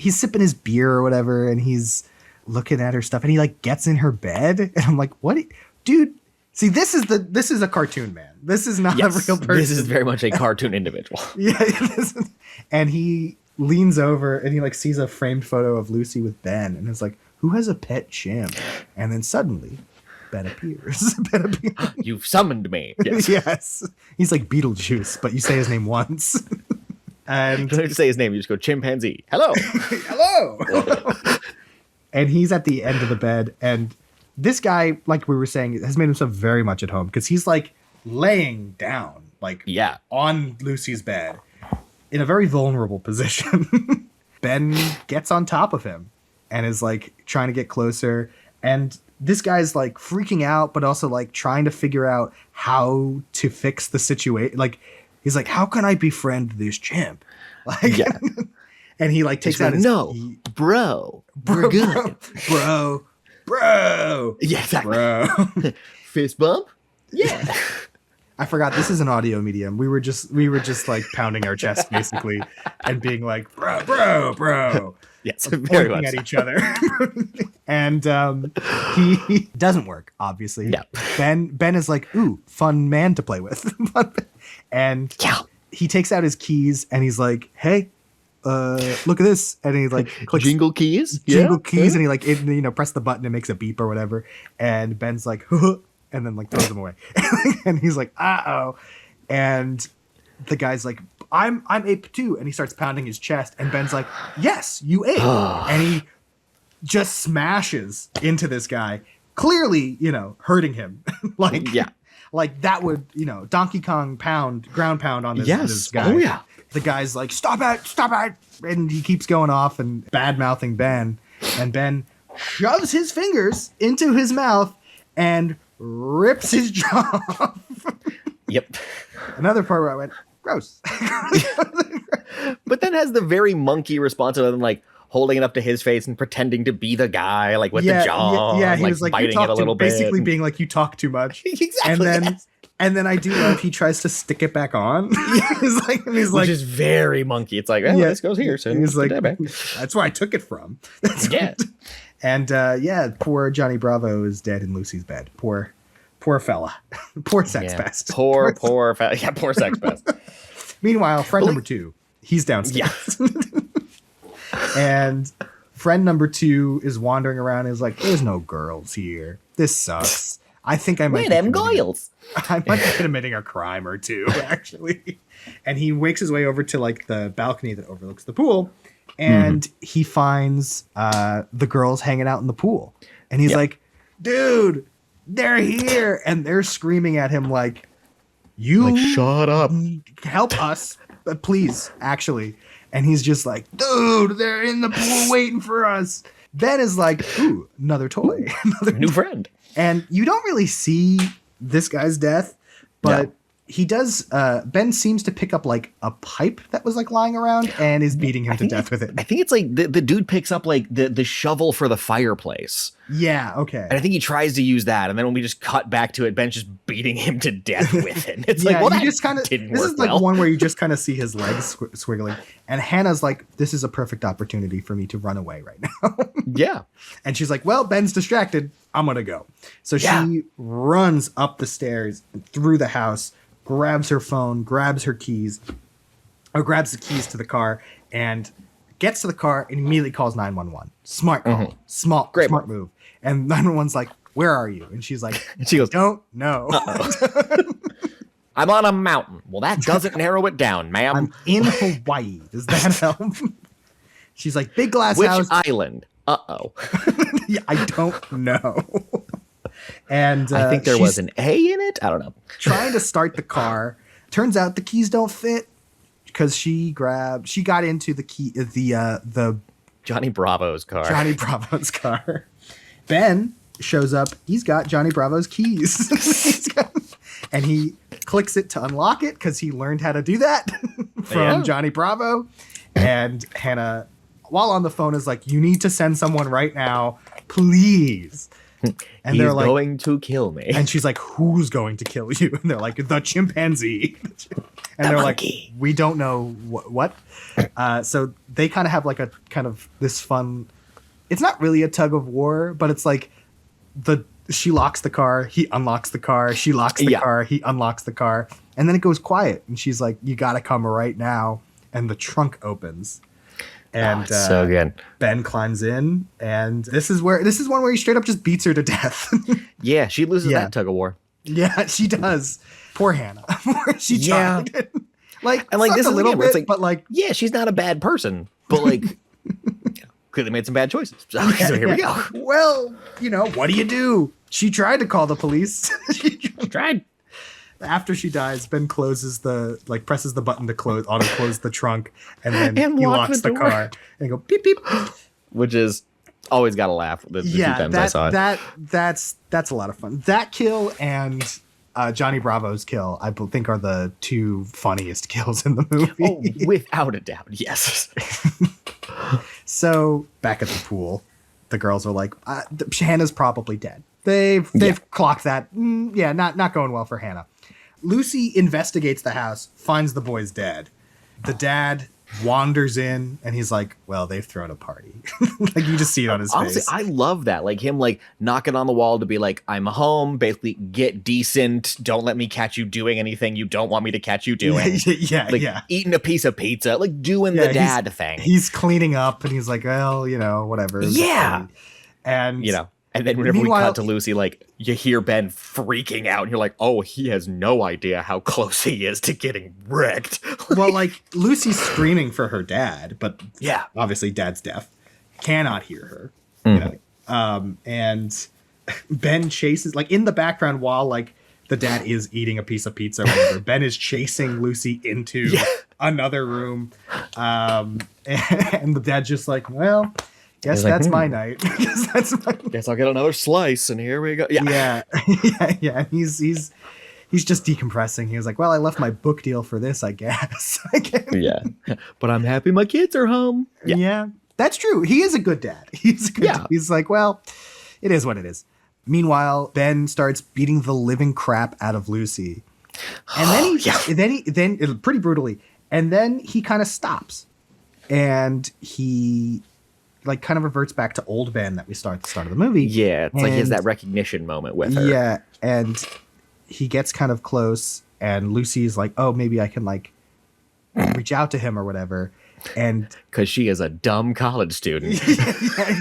sipping his beer or whatever, and he's looking at her stuff, and he like gets in her bed, and I'm like, what, dude? See, this is a cartoon man. This is not a real person. This is very much a cartoon individual. Yeah. And he leans over and he like sees a framed photo of Lucy with Ben, and is like, who has a pet chimp? And then suddenly Ben appears. You've summoned me. Yes. Yes. He's like Beetlejuice, but you say his name once. And You don't have to say his name. You just go chimpanzee. Hello. hello. And he's at the end of the bed, and this guy, like we were saying, has made himself very much at home because he's like laying down, like on Lucy's bed in a very vulnerable position. Ben gets on top of him and is like trying to get closer. And this guy's like freaking out, but also like trying to figure out how to fix the situation. Like he's like, how can I befriend this chimp? Like, and he like takes out his bro. We're good. Bro. Yeah, exactly. Bro. Fist bump? Yeah. I forgot this is an audio medium. We were just like pounding our chest basically and being like, bro. Yes, very pointing much. at each other. And he doesn't work, obviously. Yeah. Ben is like, ooh, fun man to play with. And he takes out his keys and he's like, hey, look at this. And he like clicks Jingle keys? keys, and he like press the button and makes a beep or whatever. And Ben's like, and then like throws them away. And he's like, uh-oh. And the guy's like, I'm ape too. And he starts pounding his chest, and Ben's like, yes, you ape. And he just smashes into this guy, clearly, hurting him. Like that would, Donkey Kong ground pound on this guy. Oh yeah. The guy's like, stop it. And he keeps going off and bad-mouthing Ben. And Ben shoves his fingers into his mouth and rips his jaw off. Yep. Another part where I went, gross. But then has the very monkey response of him like holding it up to his face and pretending to be the guy, like with the jaw. Yeah, he like, was like, biting it a little bit. Basically being like, you talk too much. Exactly. And then I do love he tries to stick it back on. He's like, which is very monkey. It's like, this goes here. So he's like, that back. that's where I took it from. Yeah. And poor Johnny Bravo is dead in Lucy's bed. Poor fella. Poor sex pest. Poor sex pest. Meanwhile, friend number 2, he's downstairs. And friend number 2 is wandering around and is like, there's no girls here. This sucks. I think I might I might be committing a crime or two, actually. And he wakes his way over to like the balcony that overlooks the pool, and he finds the girls hanging out in the pool. And he's like, dude, they're here. And they're screaming at him like, you Like, shut up. help us, please, actually. And he's just like, dude, they're in the pool waiting for us. Ben is like, ooh, another toy. Another New friend. And you don't really see this guy's death, but he does. Ben seems to pick up like a pipe that was like lying around and is beating him to death with it. I think it's like the dude picks up like the shovel for the fireplace. Yeah, okay. And I think he tries to use that, and then when we just cut back to it, Ben's just beating him to death with it. It's like, well, that just kind of didn't work. This is like well. one where you just kind of see his legs swiggling, and Hannah's like, "This is a perfect opportunity for me to run away right now." Yeah, and she's like, "Well, Ben's distracted. I'm gonna go." So she runs up the stairs and through the house, grabs her phone, grabs her keys, or grabs the keys to the car, and gets to the car and immediately calls 911. Smart call, smart move. And 911's like, "Where are you?" And she's like, she goes, "Don't know." I'm on a mountain. Well, that doesn't narrow it down, ma'am. I'm in Hawaii. Does that help? She's like, "Big glass Which house." island? Uh-oh. Yeah, I don't know. And I think there was an A in it. I don't know. Trying to start the car. Turns out the keys don't fit because she got into the Johnny Bravo's car. Johnny Bravo's car. Ben shows up. He's got Johnny Bravo's keys. And he clicks it to unlock it because he learned how to do that from Johnny Bravo. And Hannah, while on the phone, is like, "You need to send someone right now, please." And He's they're like, going to kill me. And she's like, "Who's going to kill you?" And they're like, "The chimpanzee." And they're monkey. like, "We don't know what." So they kind of have like a kind of this fun. It's not really a tug of war, but it's like she locks the car, he unlocks the car, she locks the car, he unlocks the car, and then it goes quiet. And she's like, "You got to come right now." And the trunk opens. And so good. Ben climbs in, and this is one where he straight up just beats her to death. Yeah, she loses that tug of war. Yeah, she does. Poor Hannah. She tried. And like this is a little again, bit, where it's like, but like, yeah, she's not a bad person, but like, clearly made some bad choices. So here we go. Well, what do? She tried to call the police. She tried. After she dies, Ben presses the button to close the trunk, and then he locks the car and go beep beep. Which is always got to laugh. The two times I saw it. That's a lot of fun. That kill and Johnny Bravo's kill, I think, are the two funniest kills in the movie. Oh, without a doubt, yes. So back at the pool, the girls are like, Hannah's probably dead. They've clocked that. Not going well for Hannah. Lucy investigates the house, finds the boys dead. The dad wanders in, and he's like, "Well, they've thrown a party." Like, you just see it on his Honestly, face. I love that. Like him, like knocking on the wall to be like, "I'm home." Basically, get decent. Don't let me catch you doing anything you don't want me to catch you doing. Yeah. Eating a piece of pizza, like doing the dad thing. He's cleaning up, and he's like, "Well, whatever." Yeah. And and then whenever we cut to Lucy, like you hear Ben freaking out, and you're like, "Oh, he has no idea how close he is to getting wrecked." Well, like Lucy's screaming for her dad, but obviously Dad's deaf, cannot hear her. And Ben chases, like, in the background while like the dad is eating a piece of pizza or whatever. Ben is chasing Lucy into another room, and the dad's just like, "Well, guess that's my night. Guess I'll get another slice, and here we go." Yeah. And he's just decompressing. He was like, "Well, I left my book deal for this, I guess." Yeah. But I'm happy my kids are home. Yeah. That's true. He is a good dad. He's like, "Well, it is what it is." Meanwhile, Ben starts beating the living crap out of Lucy. And then pretty brutally. And then he kind of stops. And he like kind of reverts back to old Ben that we saw at the start of the movie. Yeah, it's like he has that recognition moment with her. Yeah, and he gets kind of close, and Lucy's like, "Oh, maybe I can like reach out to him or whatever." And because she is a dumb college student.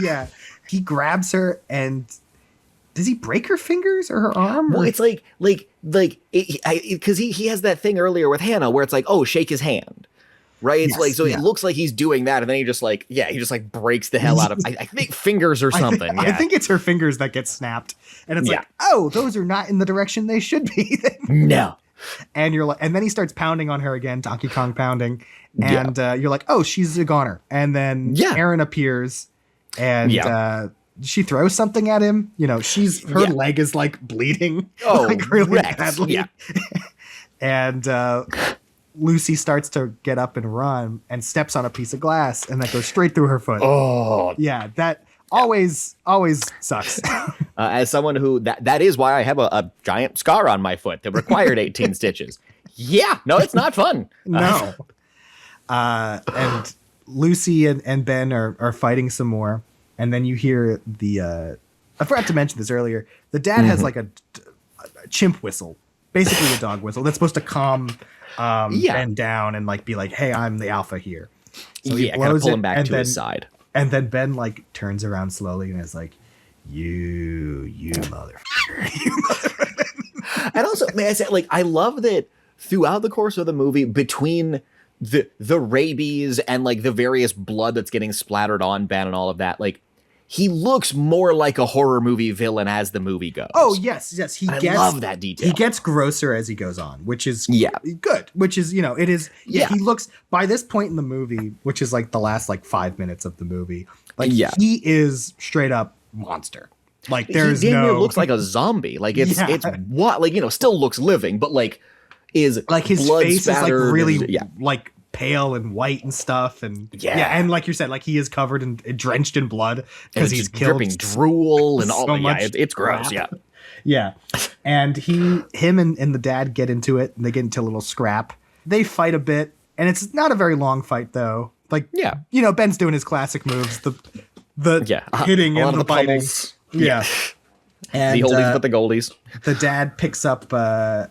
Yeah. He grabs her, and does he break her fingers or her arm? Well, it's like because he has that thing earlier with Hannah where it's like, "Oh, shake his hand." Right? It's it looks like he's doing that, and then he just breaks the hell out of I think fingers or something. I think it's her fingers that get snapped. And it's like, "Oh, those are not in the direction they should be." No. And you're like, and then he starts pounding on her again, Donkey Kong pounding, and you're like, oh, she's a goner. And then Aaron appears, and she throws something at him. You know, her leg is like bleeding, like really badly. Yeah. And Lucy starts to get up and run, and steps on a piece of glass, and that goes straight through her foot. Oh, yeah, that always sucks. As someone who that is why I have a giant scar on my foot that required 18 stitches. Yeah, no, it's not fun. No. And Lucy and Ben are fighting some more, and then you hear the I forgot to mention this earlier. The dad has like a chimp whistle, basically a dog whistle that's supposed to calm Ben down and like be like, hey, I'm the alpha here. So he kind of pull him back to his side. And then Ben like turns around slowly and is like, you motherfucker, you motherfucker. And also, may I say, like, I love that throughout the course of the movie, between the rabies and like the various blood that's getting splattered on Ben and all of that, like, he looks more like a horror movie villain as the movie goes. Oh, yes. I love that detail. He gets grosser as he goes on, which is good. Which is, it is. Yeah. He looks, by this point in the movie, which is like the last like 5 minutes of the movie, like he is straight up monster. Like there's he looks like a zombie. Like it's what, like, still looks living, but like is like his blood face is like really and, like pale and white and stuff, and and like you said, like he is covered and drenched in blood because he's killed, dripping drool and all. So much it's gross. Yeah. And him and the dad get into it, and they get into a little scrap. They fight a bit, and it's not a very long fight though. Like Ben's doing his classic moves, the hitting and the biting. Yeah. And the oldies but the goldies. The dad picks up a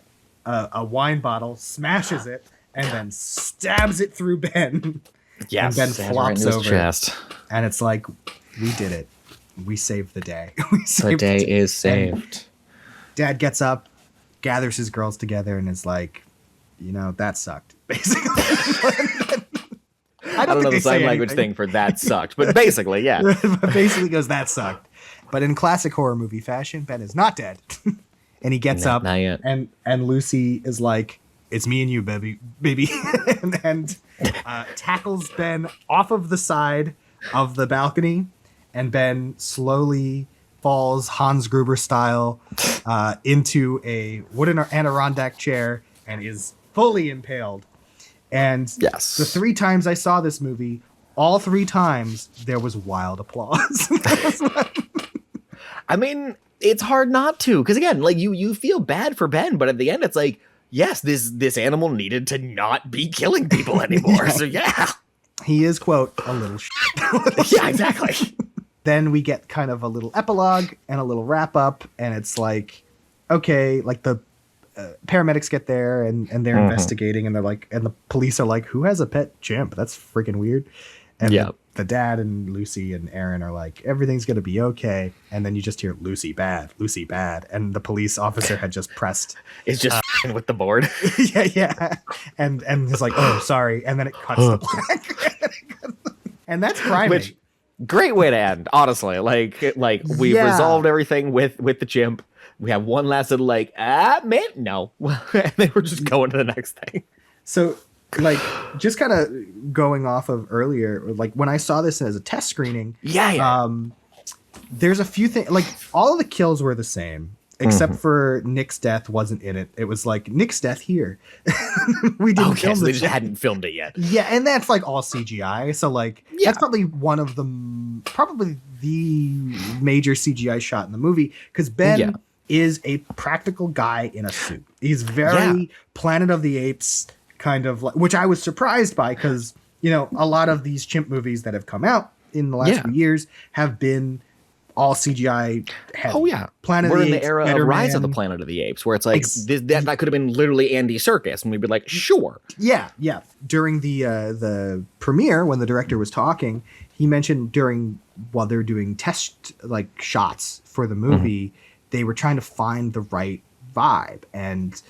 wine bottle, smashes it, and then stabs it through Ben. Yes, and Ben flops right in his over. Chest. And it's like, we did it. We saved the day. The day is saved. Dad gets up, gathers his girls together, and is like, that sucked. Basically. I don't know the sign language thing for that sucked, but basically, yeah. Basically goes, that sucked. But in classic horror movie fashion, Ben is not dead. And he gets up, not yet. and Lucy is like, it's me and you, baby. and tackles Ben off of the side of the balcony, and Ben slowly falls Hans Gruber style into a wooden Adirondack chair and is fully impaled. And the 3 times I saw this movie, all 3 times there was wild applause. I mean, it's hard not to, because again, like you feel bad for Ben, but at the end it's like, yes, this animal needed to not be killing people anymore. So he is, quote, a little shit. Yeah, exactly. Then we get kind of a little epilogue and a little wrap up, and it's like, okay, like the paramedics get there and they're investigating, and they're like, and the police are like, who has a pet chimp? That's freaking weird. And the dad and Lucy and Aaron are like, everything's going to be okay. And then you just hear Lucy bad. And the police officer had just pressed. It's just with the board. Yeah. And it's like, oh, sorry. And then it cuts to black. And that's Primate. Which, great way to end, honestly. Like we've resolved everything with the chimp. We have one last little man, no. And then we're just going to the next thing. So, like, just kind of going off of earlier, like when I saw this as a test screening, there's a few things, like all of the kills were the same, except for Nick's death wasn't in it. It was like, Nick's death here. We didn't film so they just hadn't filmed it yet. Yeah, and that's like all CGI. So like, that's probably one of probably the major CGI shot in the movie, because Ben is a practical guy in a suit. He's very Planet of the Apes kind of, like, which I was surprised by, because a lot of these chimp movies that have come out in the last few years have been all CGI heavy. Oh yeah, Planet we're of the in the Apes, era Better of Rise Man. of the Planet of the Apes, where it's like that could have been literally Andy Serkis, and we'd be like, sure. Yeah. During the premiere, when the director was talking, he mentioned while they were doing test shots for the movie, they were trying to find the right vibe. And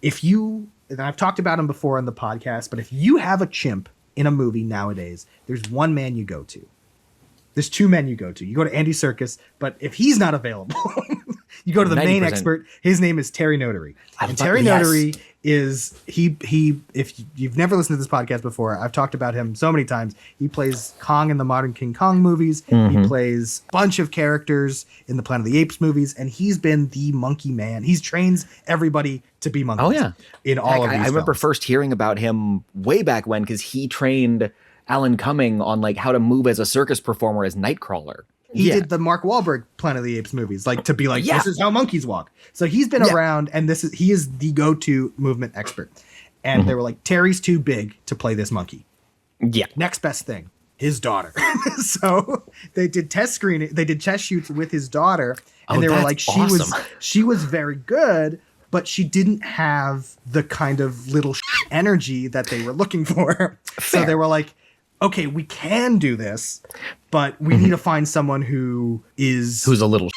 and I've talked about him before on the podcast, but if you have a chimp in a movie nowadays, there's one man you go to. There's 2 men you go to. You go to Andy Serkis, but if he's not available, You go to the main 90%. expert. His name is Terry Notary. And Terry yes. Notary is he. If you've never listened to this podcast before, I've talked about him so many times. He plays Kong in the modern King Kong movies. He plays a bunch of characters in the Planet of the Apes movies, and he's been the monkey man. He trains everybody to be monkeys. Oh yeah, in all of these. I remember films. first hearing about him way back when because he trained Alan Cumming on like how to move as a circus performer as Nightcrawler. He did the Mark Wahlberg Planet of the Apes movies, like to be like, this is how monkeys walk. So he's been around, and he is the go-to movement expert. And they were like, Terry's too big to play this monkey. Yeah. Next best thing, his daughter. So they did test shoots with his daughter, and they were that's like, awesome. she was very good, but she didn't have the kind of little energy that they were looking for. So they were like, okay, we can do this, but we need to find someone who's a little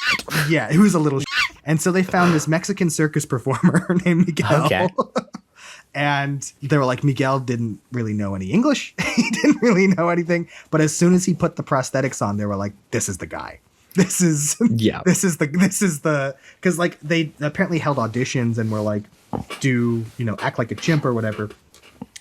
who's a little and so they found this Mexican circus performer named Miguel. Okay. And they were like, Miguel didn't really know any English. He didn't really know anything. But as soon as he put the prosthetics on, they were like, this is the guy. This is the because like they apparently held auditions and were like, act like a chimp or whatever.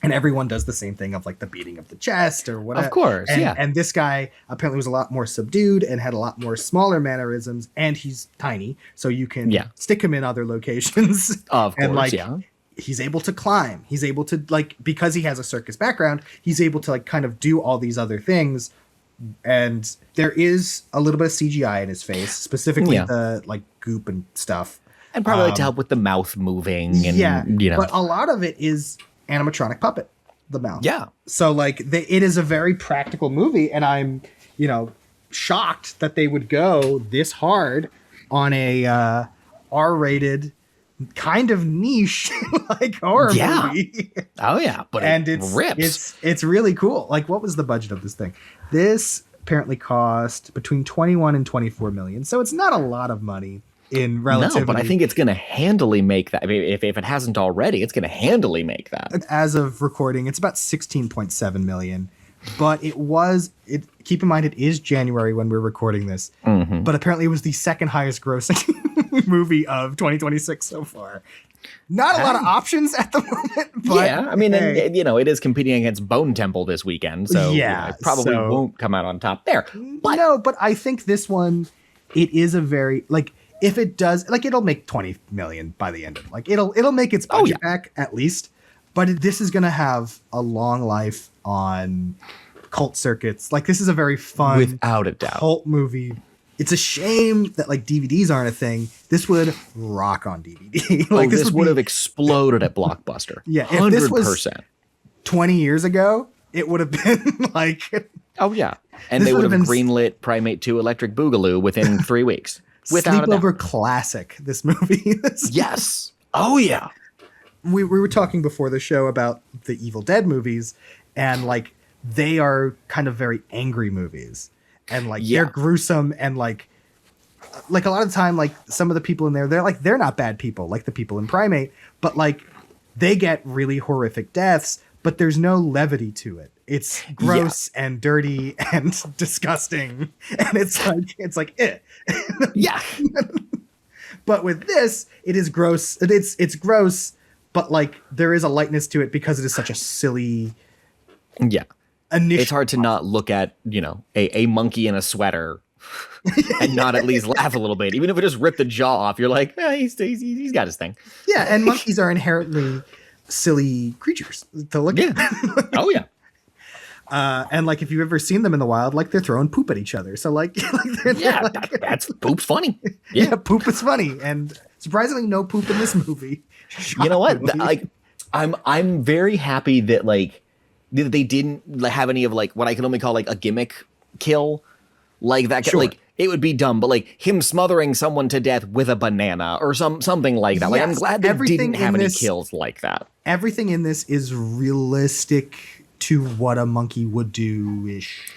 And everyone does the same thing of like the beating of the chest or whatever. Of course, And this guy apparently was a lot more subdued and had a lot more smaller mannerisms. And he's tiny, so you can stick him in other locations. Of course, and like, he's able to climb. He's able to like, because he has a circus background, he's able to like kind of do all these other things. And there is a little bit of CGI in his face, specifically the like goop and stuff. And probably like to help with the mouth moving. And, But a lot of it is animatronic puppet, the mouth. Yeah. So like it is a very practical movie, and I'm, shocked that they would go this hard on a R-rated kind of niche like horror movie. Oh yeah, but it rips. It's really cool. Like, what was the budget of this thing? This apparently cost between 21 and 24 million. So it's not a lot of money in relativity. No, but I think it's going to handily make that. I mean, if it hasn't already, it's going to handily make that. As of recording, it's about 16.7 million. But keep in mind, it is January when we're recording this. But apparently it was the second highest grossing movie of 2026 so far. Not a lot of options at the moment. But I mean, and, it is competing against Bone Temple this weekend. So it probably won't come out on top there. But no, but I think this one, it is a very, like, if it does, like, it'll make 20 million by the end of it. Like, it'll make its budget back at least. But this is going to have a long life on cult circuits. Like, this is a very fun, without a doubt, cult movie. It's a shame that like DVDs aren't a thing. This would rock on DVD. Like, this would have exploded at Blockbuster. Yeah, 100%. If this was 20 years ago, it would have been like. Oh yeah, and they would have greenlit Primate 2 Electric Boogaloo within 3 weeks. Without Sleepover a doubt. classic. This movie. Yes. Oh yeah. We were talking before the show about the Evil Dead movies, and like they are kind of very angry movies, and like they're gruesome, and like a lot of the time, like some of the people in there, they're not bad people, like the people in Primate, but like they get really horrific deaths, but there's no levity to it. It's gross and dirty and disgusting, and it's like eh. Yeah. But with this, it is gross. It's gross. But like there is a lightness to it because it is such a silly. Yeah. It's hard to not look at, a monkey in a sweater and not at least laugh a little bit. Even if it just ripped the jaw off, you're like, he's got his thing. Yeah, and monkeys are inherently silly creatures to look at. Oh yeah. And like if you've ever seen them in the wild, like they're throwing poop at each other. So like, that's poop's funny. Yeah, poop is funny, and surprisingly, no poop in this movie. You know what? Like, I'm very happy that like they didn't have any of like what I can only call like a gimmick kill, like that. Sure. Like it would be dumb, but like him smothering someone to death with a banana or something like that. Like I'm glad they didn't have any kills like that. Everything in this is realistic to what a monkey would do-ish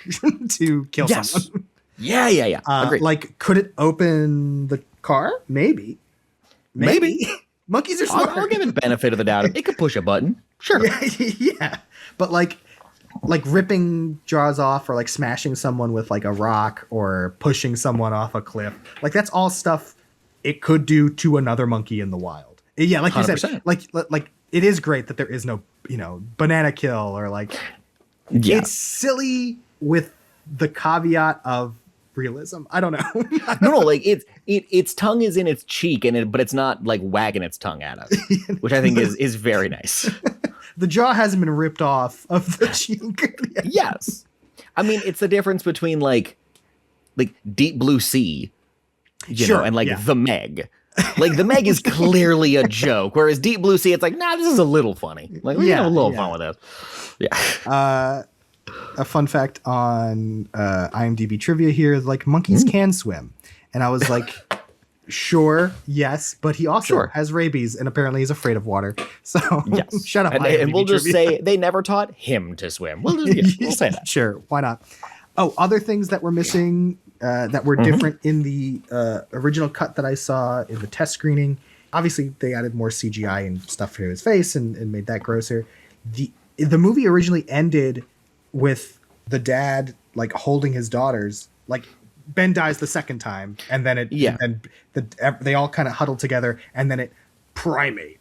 to kill someone. Yeah. Agreed. Like, could it open the car? Maybe. Monkeys are smart. I'll give it the benefit of the doubt. It could push a button. Sure. Yeah. But like ripping jaws off or like smashing someone with like a rock or pushing someone off a cliff. Like that's all stuff it could do to another monkey in the wild. Yeah, like you 100%. said, like it is great that there is no, banana kill or like, it's silly with the caveat of realism. I don't know. No, like its tongue is in its cheek but it's not like wagging its tongue at us, which I think is very nice. The jaw hasn't been ripped off of the cheek. Yes. I mean, it's the difference between like Deep Blue Sea, you know, and like The Meg. Like The Meg is clearly a joke, whereas Deep Blue Sea, it's like, nah, this is a little funny. Like we can have a little fun with this. Yeah. A fun fact on IMDb trivia here is like monkeys can swim, and I was like, sure, yes, but he also has rabies and apparently he's afraid of water. So shut up. And we'll just say they never taught him to swim. We'll say that. Sure, why not? Oh, other things that were missing that were different in the original cut that I saw in the test screening. Obviously, they added more CGI and stuff to his face and made that grosser. The movie originally ended with the dad like holding his daughters. Like Ben dies the second time, and then they all kind of huddle together, and then it Primate,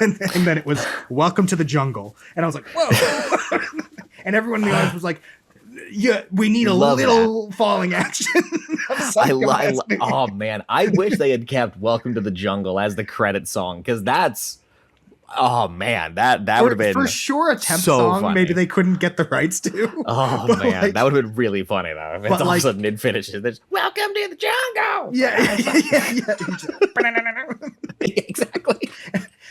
and then it was Welcome to the Jungle, and I was like, whoa, and everyone in the audience was like, yeah, we need a little falling action. Oh man, I wish they had kept Welcome to the Jungle as the credit song, because that's that would have been for sure a temp so song. funny. Maybe they couldn't get the rights to. Oh man, that would have been really funny though. If it's all of a sudden it finishes. It's Welcome to the Jungle. Yeah. Exactly.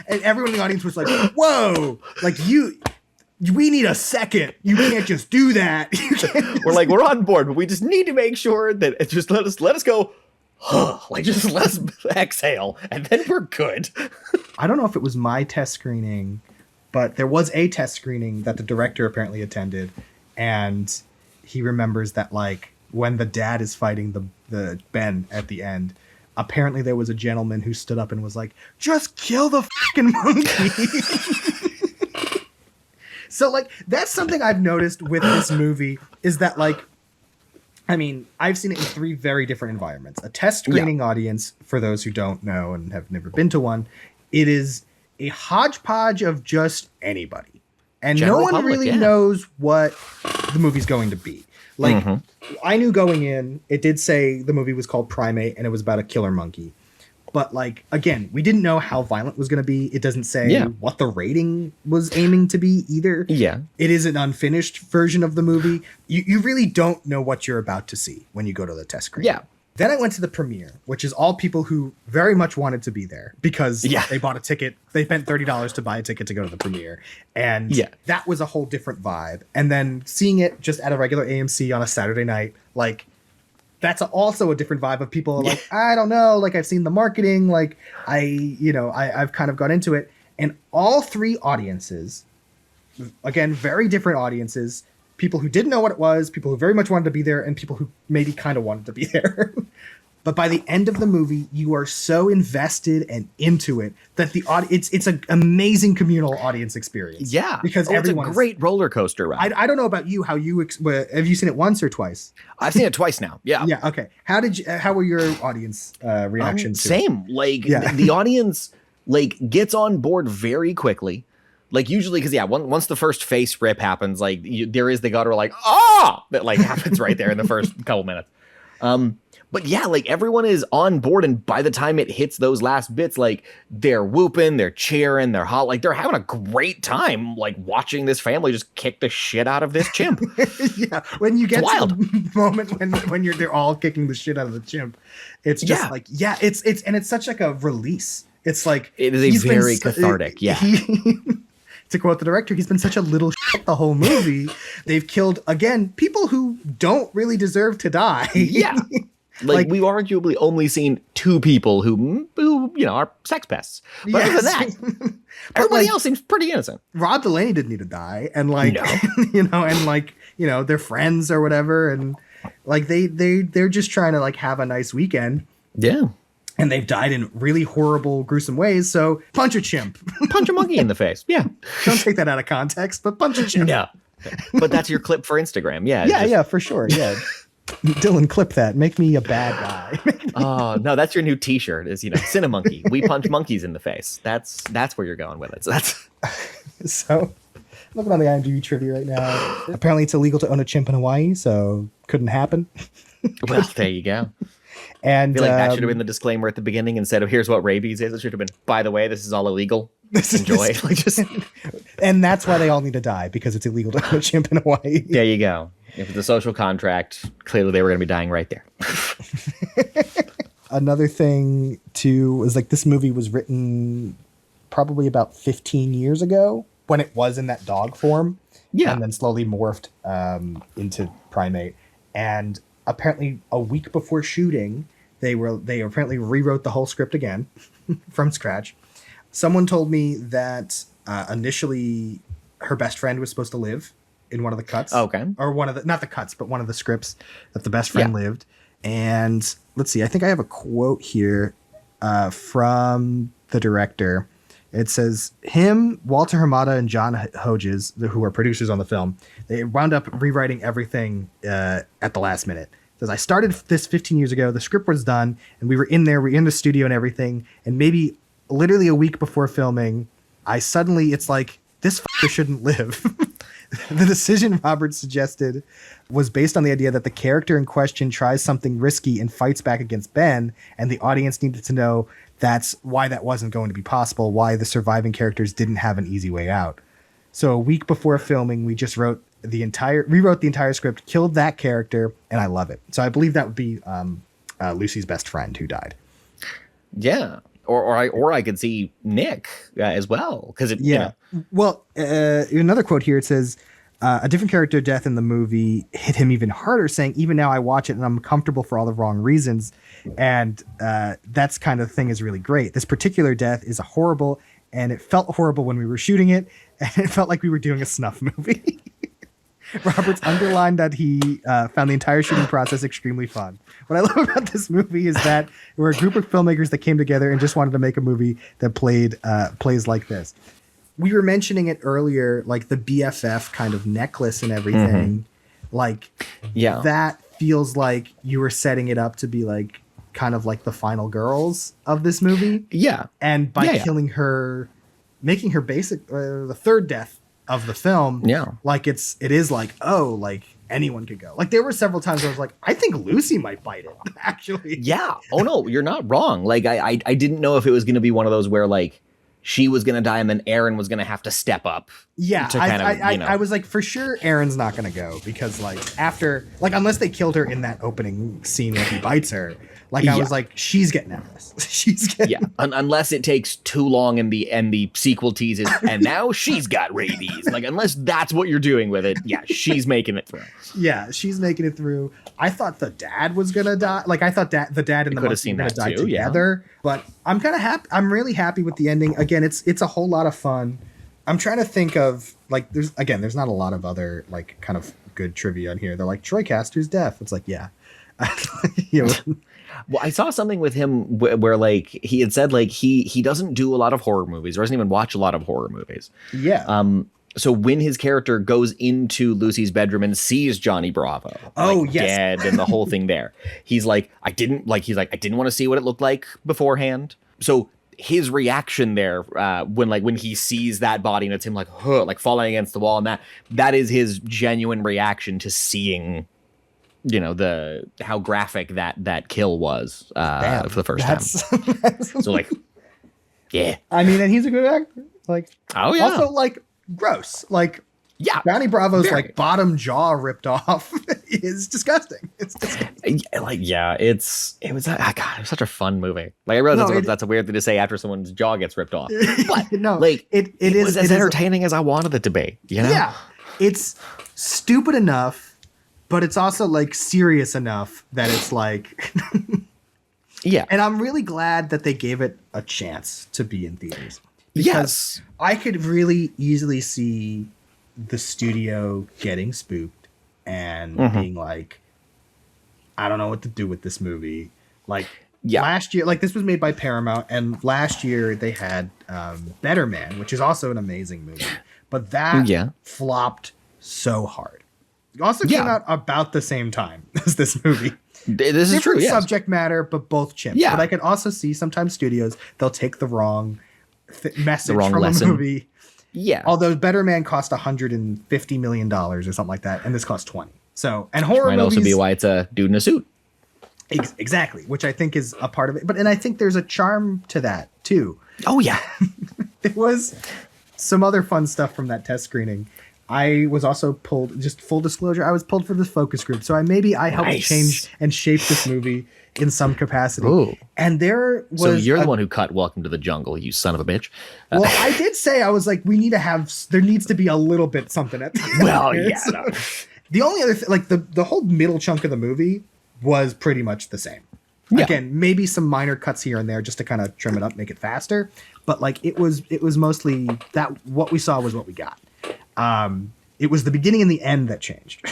And everyone in the audience was like, "Whoa! Like we need a second. You can't just do that." We're on board, but we just need to make sure that it just let us go. Like just let's exhale, and then we're good. I don't know if it was my test screening, but there was a test screening that the director apparently attended, and he remembers that like when the dad is fighting the Ben at the end, apparently there was a gentleman who stood up and was like, "Just kill the fucking monkey." So like that's something I've noticed with this movie is that like, I mean, I've seen it in 3 very different environments. A test screening audience, for those who don't know and have never been to one, it is a hodgepodge of just anybody. And no one really knows what the movie's going to be. Like, I knew going in, it did say the movie was called Primate and it was about a killer monkey. But like, again, we didn't know how violent it was going to be. It doesn't say what the rating was aiming to be either. Yeah. It is an unfinished version of the movie. You really don't know what you're about to see when you go to the test screen. Yeah. Then I went to the premiere, which is all people who very much wanted to be there because they bought a ticket. They spent $30 to buy a ticket to go to the premiere. And that was a whole different vibe. And then seeing it just at a regular AMC on a Saturday night, like, that's also a different vibe of people like, I don't know, like I've seen the marketing, like I've kind of got into it. And all 3 audiences, again, very different audiences, people who didn't know what it was, people who very much wanted to be there, and people who maybe kind of wanted to be there. But by the end of the movie, you are so invested and into it that it's an amazing communal audience experience. Yeah, because it's a great roller coaster ride. I don't know about you. How you have you seen it once or twice? I've seen it twice now. Yeah. Yeah. Okay. How were your audience reactions? Same. The audience gets on board very quickly. Like usually, because once the first face rip happens, there is the gutter that happens right there in the first couple minutes. But yeah, everyone is on board, and by the time it hits those last bits, they're whooping, they're cheering, they're hot, they're having a great time, watching this family just kick the shit out of this chimp. Yeah, when you get to the moment when they're all kicking the shit out of the chimp, it's just it's such a release. It's it is a very cathartic. To quote the director, he's been such a little shit the whole movie. They've killed, again, people who don't really deserve to die. Yeah. We've arguably only seen 2 people who are sex pests. But other than that, everybody else seems pretty innocent. Rob Delaney didn't need to die. And they're friends or whatever. And they're just trying to have a nice weekend. Yeah. And they've died in really horrible, gruesome ways. So punch a chimp. Punch a monkey in the face. Yeah. Don't take that out of context, but punch a chimp. Yeah. But that's your clip for Instagram. Yeah. Yeah, for sure. Yeah. Dylan, clip that. Make me a bad guy. Oh no, that's your new T-shirt. Is Cinemonkey. We punch monkeys in the face. That's where you're going with it. So that's So, looking on the IMDb trivia right now. Apparently, it's illegal to own a chimp in Hawaii, so couldn't happen. well, there you go. And I feel like that should have been the disclaimer at the beginning instead of "Here's what rabies is." It should have been, "By the way, this is all illegal. Enjoy." And that's why they all need to die, because it's illegal to own a chimp in Hawaii. There you go. If it's a social contract, clearly they were going to be dying right there. Another thing too is like this movie was written probably about 15 years ago when it was in that dog form. Yeah. And then slowly morphed into Primate. And apparently a week before shooting, they apparently rewrote the whole script again from scratch. Someone told me that initially her best friend was supposed to live in one of the cuts. Okay. Or one of the, not the cuts, but one of the scripts that the best friend lived. And let's see, I think I have a quote here from the director. It says, him, Walter Hamada, and John Hodges, who are producers on the film, they wound up rewriting everything at the last minute. It says, I started this 15 years ago. The script was done, and we were in the studio and everything. And maybe literally a week before filming, it's like, this fucker shouldn't live. The decision Roberts suggested was based on the idea that the character in question tries something risky and fights back against Ben, and the audience needed to know that's why that wasn't going to be possible, why the surviving characters didn't have an easy way out. So a week before filming, we just rewrote the entire script, killed that character, and I love it. So I believe that would be Lucy's best friend who died. Yeah. Or I could see Nick as well. Because Well, another quote here, it says, a different character death in the movie hit him even harder, saying, even now I watch it and I'm comfortable for all the wrong reasons. And that's kind of thing is really great. This particular death is horrible, and it felt horrible when we were shooting it, and it felt like we were doing a snuff movie. Roberts underlined that he found the entire shooting process extremely fun. What I love about this movie is that we're a group of filmmakers that came together and just wanted to make a movie that plays like this. We were mentioning it earlier, like the BFF kind of necklace and everything. Like, that feels like you were setting it up to be like kind of like the final girls of this movie. Yeah. And by killing her, making her basic the third death of the film. Yeah. Like it is like, oh, like anyone could go. Like there were several times where I was like, I think Lucy might bite it, actually. Yeah. Oh no, you're not wrong. Like I didn't know if it was going to be one of those where like she was going to die and then Aaron was going to have to step up. Yeah. I was like, for sure Aaron's not going to go, because like after, like unless they killed her in that opening scene where he bites her, like I was like, she's getting out of this. She's getting unless it takes too long and the sequel teases and now she's got rabies. Like unless that's what you're doing with it, she's making it through. Yeah, she's making it through. I thought the dad was gonna die. Like I thought the dad and the monkey were gonna die together. But I'm kind of happy. I'm really happy with the ending. Again, it's a whole lot of fun. I'm trying to think of like there's not a lot of other like kind of good trivia on here. They're like Troy Caster's death. It's like Well, I saw something with him where like he had said like he doesn't do a lot of horror movies or doesn't even watch a lot of horror movies. Yeah. So when his character goes into Lucy's bedroom and sees Johnny Bravo, dead and the whole thing there, he's like, I didn't want to see what it looked like beforehand. So his reaction there when he sees that body and it's him like falling against the wall, and that is his genuine reaction to seeing, how graphic that kill was for the first time. So like, yeah. I mean, and he's a good actor. Like, oh yeah. Also, like, gross. Like, Johnny Bravo's like bottom jaw ripped off is disgusting. It's disgusting. It was such a fun movie. Like I realize that's a weird thing to say after someone's jaw gets ripped off. But it was as entertaining as I wanted it to be. Yeah, it's stupid enough, but it's also like serious enough that it's like. Yeah, and I'm really glad that they gave it a chance to be in theaters. Because I could really easily see the studio getting spooked and being like, I don't know what to do with this movie. Like last year, like this was made by Paramount, and last year they had Better Man, which is also an amazing movie, but that flopped so hard. Also came out about the same time as this movie. This is true. Different Yes. subject matter, but both chimps. Yeah. But I can also see sometimes studios, they'll take the wrong message wrong from lesson. a movie. Yeah. Although Better Man cost $150 million or something like that, and this cost 20. So, and horror Might movies also be why it's a dude in a suit. exactly, which I think is a part of it. And I think there's a charm to that too. Oh yeah. There was some other fun stuff from that test screening. I was also pulled, just full disclosure, I was pulled for this focus group. So I helped Nice. change and shape this movie in some capacity. Ooh. And there was So you're the one who cut Welcome to the Jungle, you son of a bitch. Well, I did say, I was like, there needs to be a little bit something at the end. Well, here. yeah. So, No. the only other thing, like the whole middle chunk of the movie was pretty much the same. Yeah. Again, maybe some minor cuts here and there just to kind of trim it up, make it faster. But like it was mostly that what we saw was what we got. It was the beginning and the end that changed.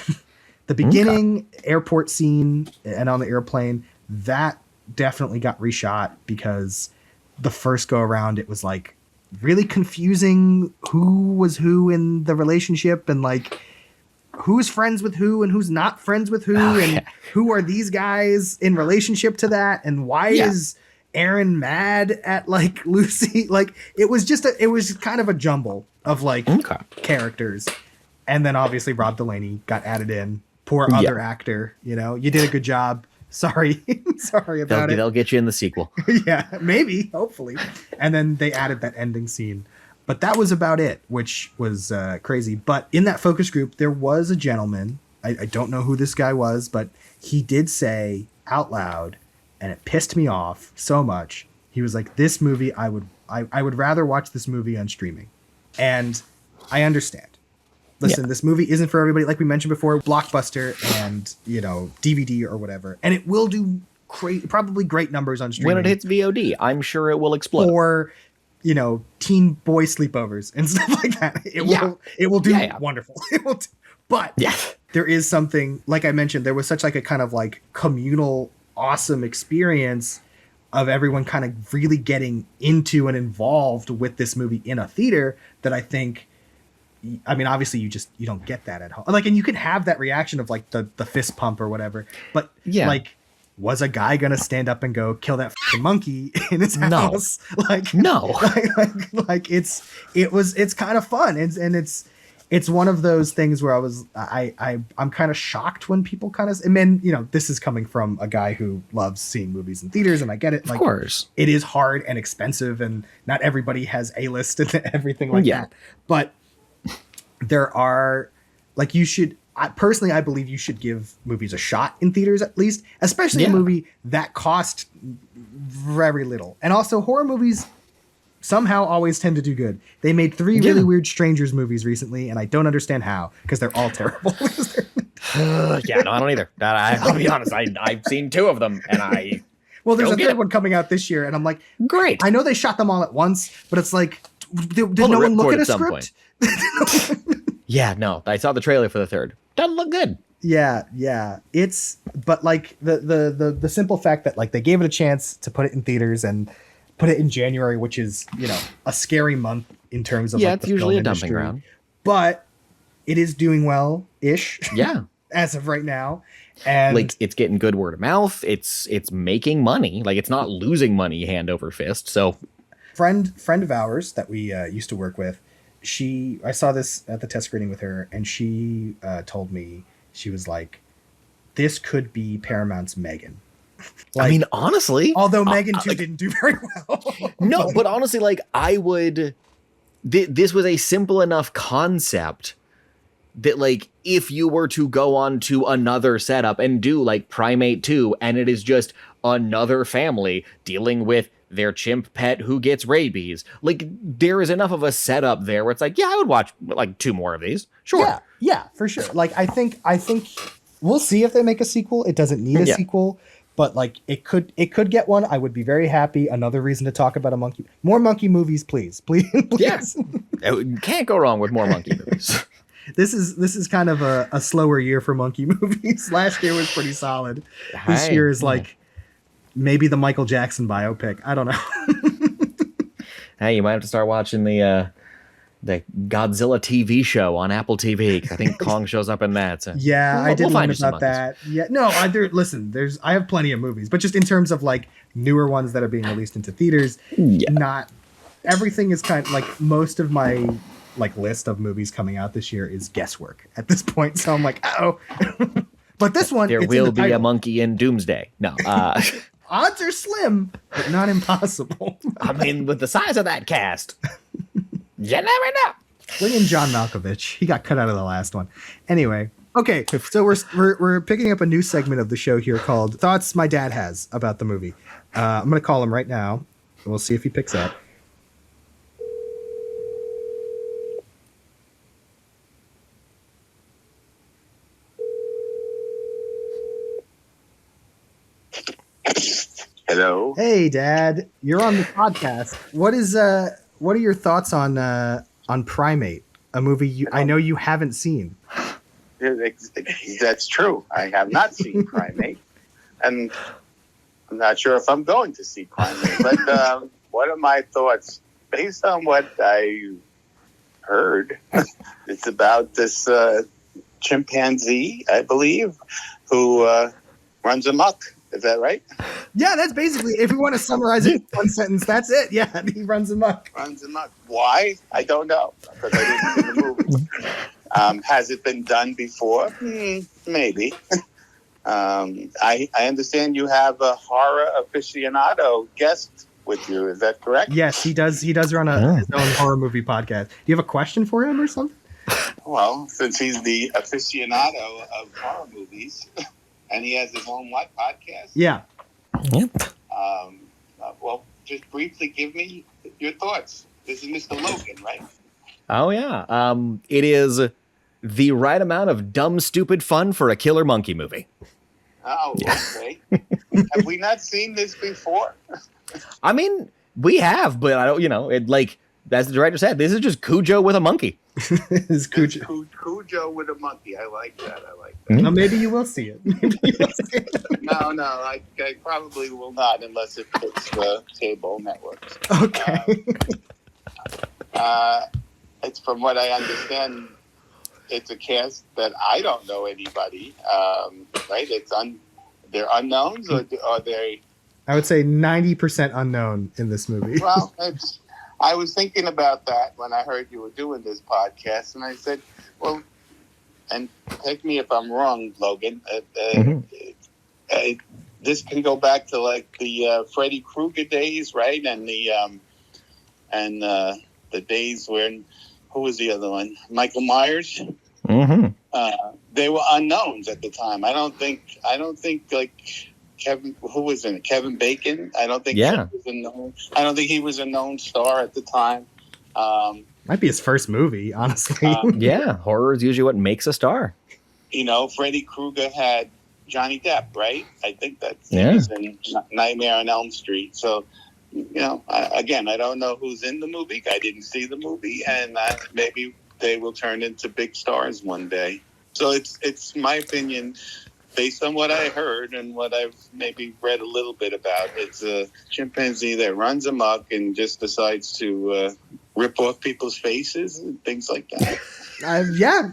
The beginning airport scene and on the airplane, that definitely got reshot because the first go around it was like really confusing who was who in the relationship and like who's friends with who and who's not friends with who and who are these guys in relationship to that and why is Aaron mad at like Lucy? Like it was kind of a jumble of like characters. And then obviously Rob Delaney got added in. Poor other actor, you know. You did a good job. Sorry. Sorry about it. They'll get you in the sequel. Yeah, maybe, hopefully. And then they added that ending scene. But that was about it, which was crazy. But in that focus group, there was a gentleman. I don't know who this guy was, but he did say out loud, and it pissed me off so much. He was like, this movie, I would rather watch this movie on streaming. And I understand. Listen, this movie isn't for everybody. Like we mentioned before, Blockbuster and, you know, DVD or whatever. And it will do probably great numbers on streaming. When it hits VOD, I'm sure it will explode. Or, you know, teen boy sleepovers and stuff like that. It will do wonderful. But there is something, like I mentioned, there was such like a kind of like communal, awesome experience of everyone kind of really getting into and involved with this movie in a theater that I think, I mean, obviously you don't get that at home. Like, and you can have that reaction of like the fist pump or whatever, but like, was a guy gonna stand up and go kill that fucking monkey in his house? Like, no, like it's kind of fun. And it's one of those things where I'm kind of shocked when people kind of, and then, you know, this is coming from a guy who loves seeing movies in theaters, and I get it. Like, of course, it is hard and expensive, and not everybody has A-list and everything like that. But there are, like, you should, I believe you should give movies a shot in theaters at least, especially a movie that cost very little. And also horror movies somehow always tend to do good. They made 3 really weird Strangers movies recently, and I don't understand how, because they're all terrible. No, I don't either. I'll be honest, I've seen 2 of them, and well, there's a third one coming out this year, and I'm like, great. I know they shot them all at once, but it's like, did no one look at a script? Yeah, no, I saw the trailer for the 3rd. Doesn't look good. Yeah. But like the simple fact that like they gave it a chance to put it in theaters and put it in January, which is, you know, a scary month in terms of like, it's usually a dumping ground, but it is doing well ish. Yeah, as of right now, and like it's getting good word of mouth. It's making money. Like it's not losing money hand over fist. So, friend of ours that we used to work with. I saw this at the test screening with her, and she told me, she was like, this could be Paramount's Megan. Like, I mean, honestly, although Megan 2 didn't do very well. No, but honestly, like I would, this was a simple enough concept that like, if you were to go on to another setup and do like Primate 2, and it is just another family dealing with their chimp pet who gets rabies. Like there is enough of a setup there where it's like, I would watch like 2 more of these. Sure. Yeah, for sure. Like I think we'll see if they make a sequel. It doesn't need a sequel, but like it could get one. I would be very happy. Another reason to talk about more monkey movies, please. Yes. Can't go wrong with more monkey movies. This is kind of a slower year for monkey movies. Last year was pretty solid. This year is like maybe the Michael Jackson biopic. I don't know. Hey, you might have to start watching the the Godzilla TV show on Apple TV. I think Kong shows up in that. So. Yeah, I did we'll learn find you some about that. Yeah, no, I have plenty of movies, but just in terms of like newer ones that are being released into theaters, not everything is kind of like most of my like list of movies coming out this year is guesswork at this point. So I'm like, oh, but this one, there will be a monkey in Doomsday. No, odds are slim, but not impossible. I mean, with the size of that cast, you never know. Bring in John Malkovich. He got cut out of the last one. Anyway, okay, so we're picking up a new segment of the show here called Thoughts My Dad Has About the Movie. I'm going to call him right now, and we'll see if he picks up. Hello. Hey, Dad, you're on the podcast. What are your thoughts on Primate, a movie I know you haven't seen? That's true. I have not seen Primate, and I'm not sure if I'm going to see Primate. But what are my thoughts based on what I heard? It's about this chimpanzee, I believe, who runs amok. Is that right? Yeah, that's basically, if we want to summarize it in one sentence, that's it. Yeah, he runs amok. Runs amok. Why? I don't know, because I didn't see the movie. Has it been done before? Maybe. I understand you have a horror aficionado guest with you. Is that correct? Yes, he does. He does run his own horror movie podcast. Do you have a question for him or something? Well, since he's the aficionado of horror movies, and he has his own podcast? Yeah. Yep. Well, just briefly give me your thoughts. This is Mr. Logan, right? Oh, yeah. It is the right amount of dumb, stupid fun for a killer monkey movie. Oh, okay. Have we not seen this before? I mean, we have, but I don't, as the director said, this is just Cujo with a monkey. It's Cujo. Cujo with a monkey. I like that. Well, maybe you will see it. No, I probably will not unless it fits the cable networks. Okay. It's from what I understand, it's a cast that I don't know anybody. Right? They're unknowns, or are they? I would say 90% unknown in this movie. Well, I was thinking about that when I heard you were doing this podcast, and I said, well, and take me if I'm wrong, Logan, this can go back to like the Freddy Krueger days, right? And the days when, who was the other one? Michael Myers. Mm-hmm. They were unknowns at the time. I don't think like Kevin, who was in it? Kevin Bacon. I don't think. Yeah. I don't think he was a known star at the time. Might be his first movie, honestly. Yeah, horror is usually what makes a star. Freddy Krueger had Johnny Depp, right? I think that's he was in Nightmare on Elm Street. So, I don't know who's in the movie. I didn't see the movie, and maybe they will turn into big stars one day. So it's my opinion, based on what I heard and what I've maybe read a little bit about. It's a chimpanzee that runs amok and just decides to rip off people's faces and things like that. Yeah.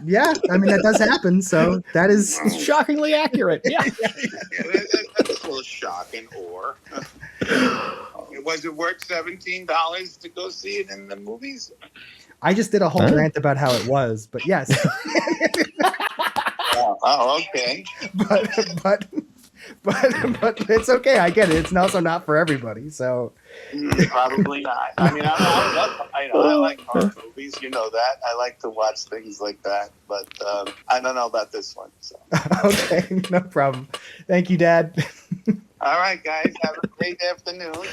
I mean, that does happen. So that is shockingly accurate. Yeah. That's a little shocking. Or was it worth $17 to go see it in the movies? I just did a whole rant about how it was, but yes. Oh, okay. But it's okay. I get it. It's also not for everybody. So probably not. I mean, I like horror movies. You know that. I like to watch things like that. But I don't know about this one. So. Okay, no problem. Thank you, Dad. All right, guys. Have a great afternoon.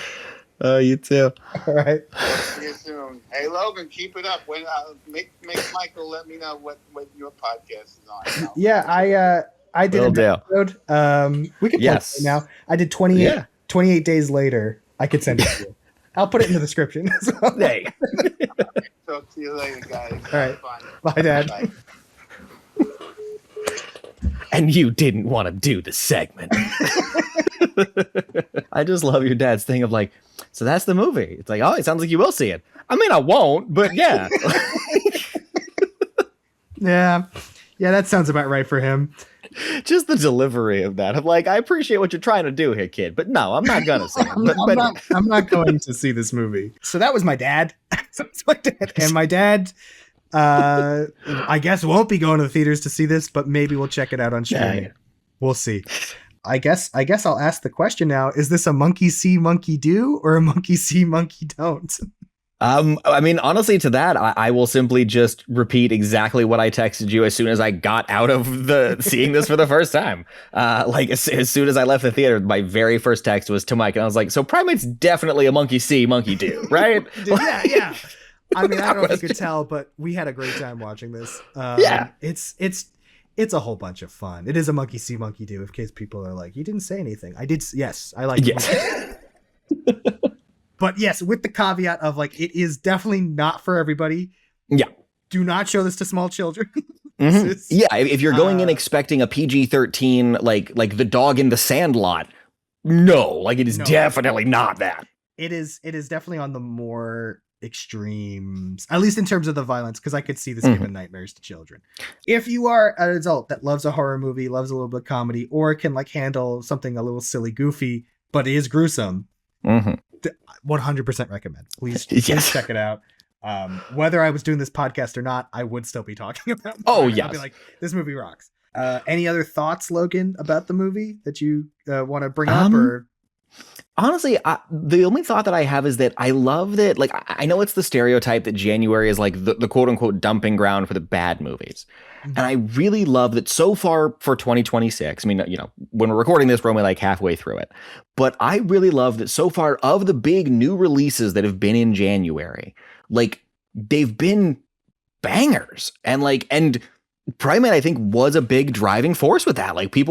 You too. All right. See you soon. Hey, Logan, keep it up. When make Michael let me know what your podcast is on. Yeah, I did an episode. We can play it right now. I did 28 days later. I could send it to you. I'll put it in the description as well. Hey. Talk to you later, guys. All right. Bye, Dad. Bye. And you didn't want to do the segment. I just love your dad's thing of like, so that's the movie. It's like, oh, it sounds like you will see it. I mean, I won't, but yeah. Yeah, that sounds about right for him. Just the delivery of that. I'm like, I appreciate what you're trying to do here, kid, but no, I'm not gonna say it. I'm not going to see this movie. So that was my dad. And my dad, I guess won't be going to the theaters to see this, but maybe we'll check it out on streaming. Yeah. We'll see. I guess I'll ask the question now: is this a monkey see, monkey do, or a monkey see, monkey don't? I mean, honestly, to that, I will simply just repeat exactly what I texted you as soon as I got out of the seeing this for the first time. Like as soon as I left the theater, my very first text was to Mike, and I was like, "So Primate's definitely a monkey see, monkey do, right?" Yeah. I mean, I don't know if you could tell, but we had a great time watching this. Yeah, it's a whole bunch of fun. It is a monkey see, monkey do. In case people are like, "You didn't say anything." I did. Yes, I like. Yes. But yes, with the caveat of like, it is definitely not for everybody. Yeah. Do not show this to small children. Mm-hmm. Yeah, if you're going in expecting a PG-13, like The Dog in the Sandlot, no, like it is definitely not that. It is definitely on the more extremes, at least in terms of the violence, because I could see this giving nightmares to children. If you are an adult that loves a horror movie, loves a little bit of comedy, or can like handle something a little silly, goofy, but is gruesome, 100% recommend. Please check it out. Whether I was doing this podcast or not, I would still be talking about it. Oh, yes. I'd be like, this movie rocks. Any other thoughts, Logan, about the movie that you want to bring up? Or honestly, the only thought that I have is that I love that, like, I know it's the stereotype that January is like the quote unquote dumping ground for the bad movies. And I really love that so far for 2026. I mean, you know, when we're recording this, we're only like halfway through it. But I really love that so far of the big new releases that have been in January, like they've been bangers. And Primate, I think, was a big driving force with that. Like I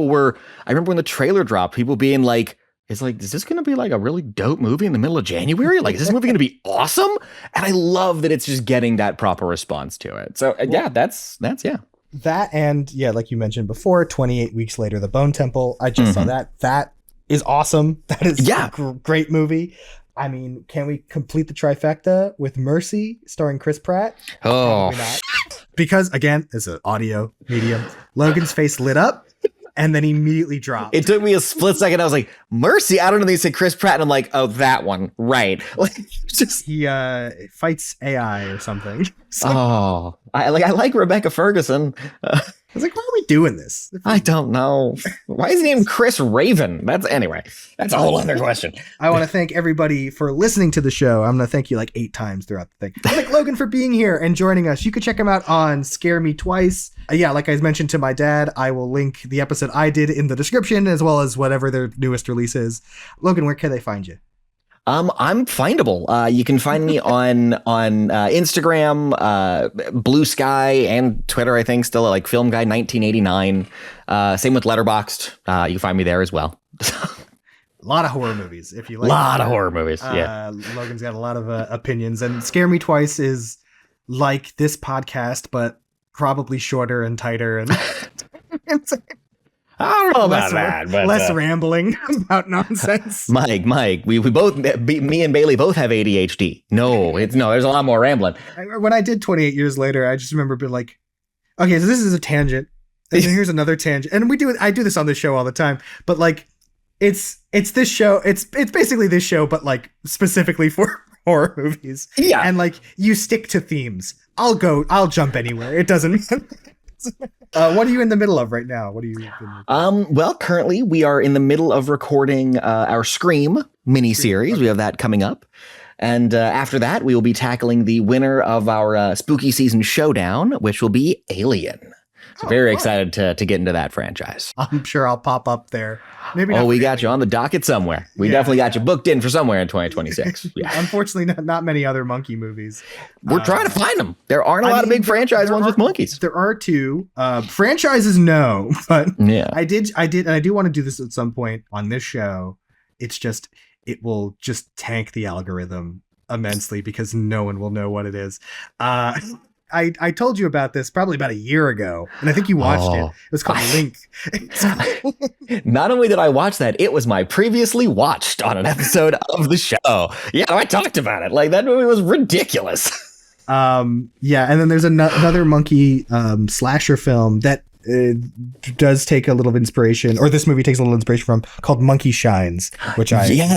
remember when the trailer dropped, people being like, is this going to be like a really dope movie in the middle of January? Like, is this movie going to be awesome? And I love that it's just getting that proper response to it. So yeah, that's. That and like you mentioned before, 28 Weeks Later, The Bone Temple. I just saw that. That is awesome. That is a great movie. I mean, can we complete the trifecta with Mercy starring Chris Pratt? Oh, probably not. Because again, it's an audio medium. Logan's face lit up and then immediately dropped. It took me a split second. I was like, Mercy? I don't know. They said Chris Pratt. And I'm like, oh, that one. Right. Like, just he fights AI or something. So, I like Rebecca Ferguson. I was like, why are we doing this? I don't know. Why is his name Chris Raven? That's a whole other question. I want to thank everybody for listening to the show. I'm going to thank you like 8 times throughout the thing. Thank Logan for being here and joining us. You can check him out on Scare Me Twice. Like I mentioned to my dad, I will link the episode I did in the description as well as whatever their newest release is. Logan, where can they find you? I'm findable. You can find me on Instagram, Blue Sky, and Twitter. I think still at like Film Guy 1989. Same with Letterboxd. You can find me there as well. A lot of horror movies. If you like, a lot of horror movies. Yeah, Logan's got a lot of opinions, and Scare Me Twice is like this podcast, but probably shorter and tighter and. I don't know about that, but less rambling about nonsense. Mike, we both, me and Bailey both have ADHD. There's a lot more rambling. When I did 28 Years Later, I just remember being like, okay, so this is a tangent, and then here's another tangent, and I do this on this show all the time, but like, it's this show, it's basically this show, but like specifically for horror movies. Yeah, and like you stick to themes. I'll jump anywhere. It doesn't matter. What are you in the middle of right now? What are you? Well, currently we are in the middle of recording our Scream miniseries. Okay. We have that coming up. And after that, we will be tackling the winner of our spooky season showdown, which will be Alien. So very excited to get into that franchise. I'm sure I'll pop up there. Maybe. We got you on the docket somewhere. We definitely got you booked in for somewhere in 2026. Yeah. Unfortunately, not many other monkey movies. We're trying to find them. There aren't a lot of big franchise ones with monkeys. There are 2 franchises. No, but yeah, I did, and I do want to do this at some point on this show. It's just it will just tank the algorithm immensely because no one will know what it is. I told you about this probably about a year ago, and I think you watched it. It was called Link. Not only did I watch that, it was my previously watched on an episode of the show. Yeah, I talked about it. Like, that movie was ridiculous. Yeah, and then there's another monkey slasher film that does take a little inspiration, or this movie takes a little inspiration from, called Monkey Shines, which isn't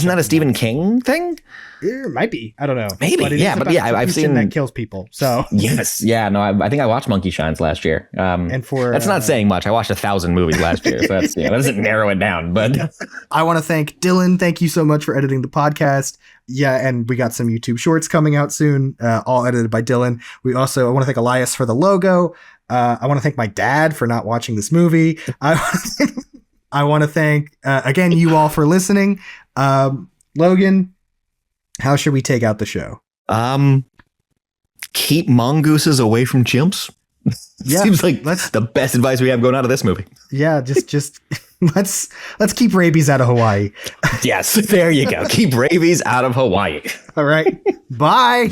that a Stephen King thing? It might be. I don't know. Maybe. I've seen that kills people. So yes, yeah. No, I think I watched Monkey Shines last year. And for that's not saying much. I watched 1,000 movies last year, so that's that doesn't narrow it down. But I want to thank Dylan. Thank you so much for editing the podcast. Yeah, and we got some YouTube shorts coming out soon, all edited by Dylan. I want to thank Elias for the logo. I want to thank my dad for not watching this movie. I want to thank, again, you all for listening. Logan, how should we take out the show? Keep mongooses away from chimps. Yeah, seems like that's the best advice we have going out of this movie. Yeah, just let's keep rabies out of Hawaii. Yes, there you go. Keep rabies out of Hawaii. All right. Bye.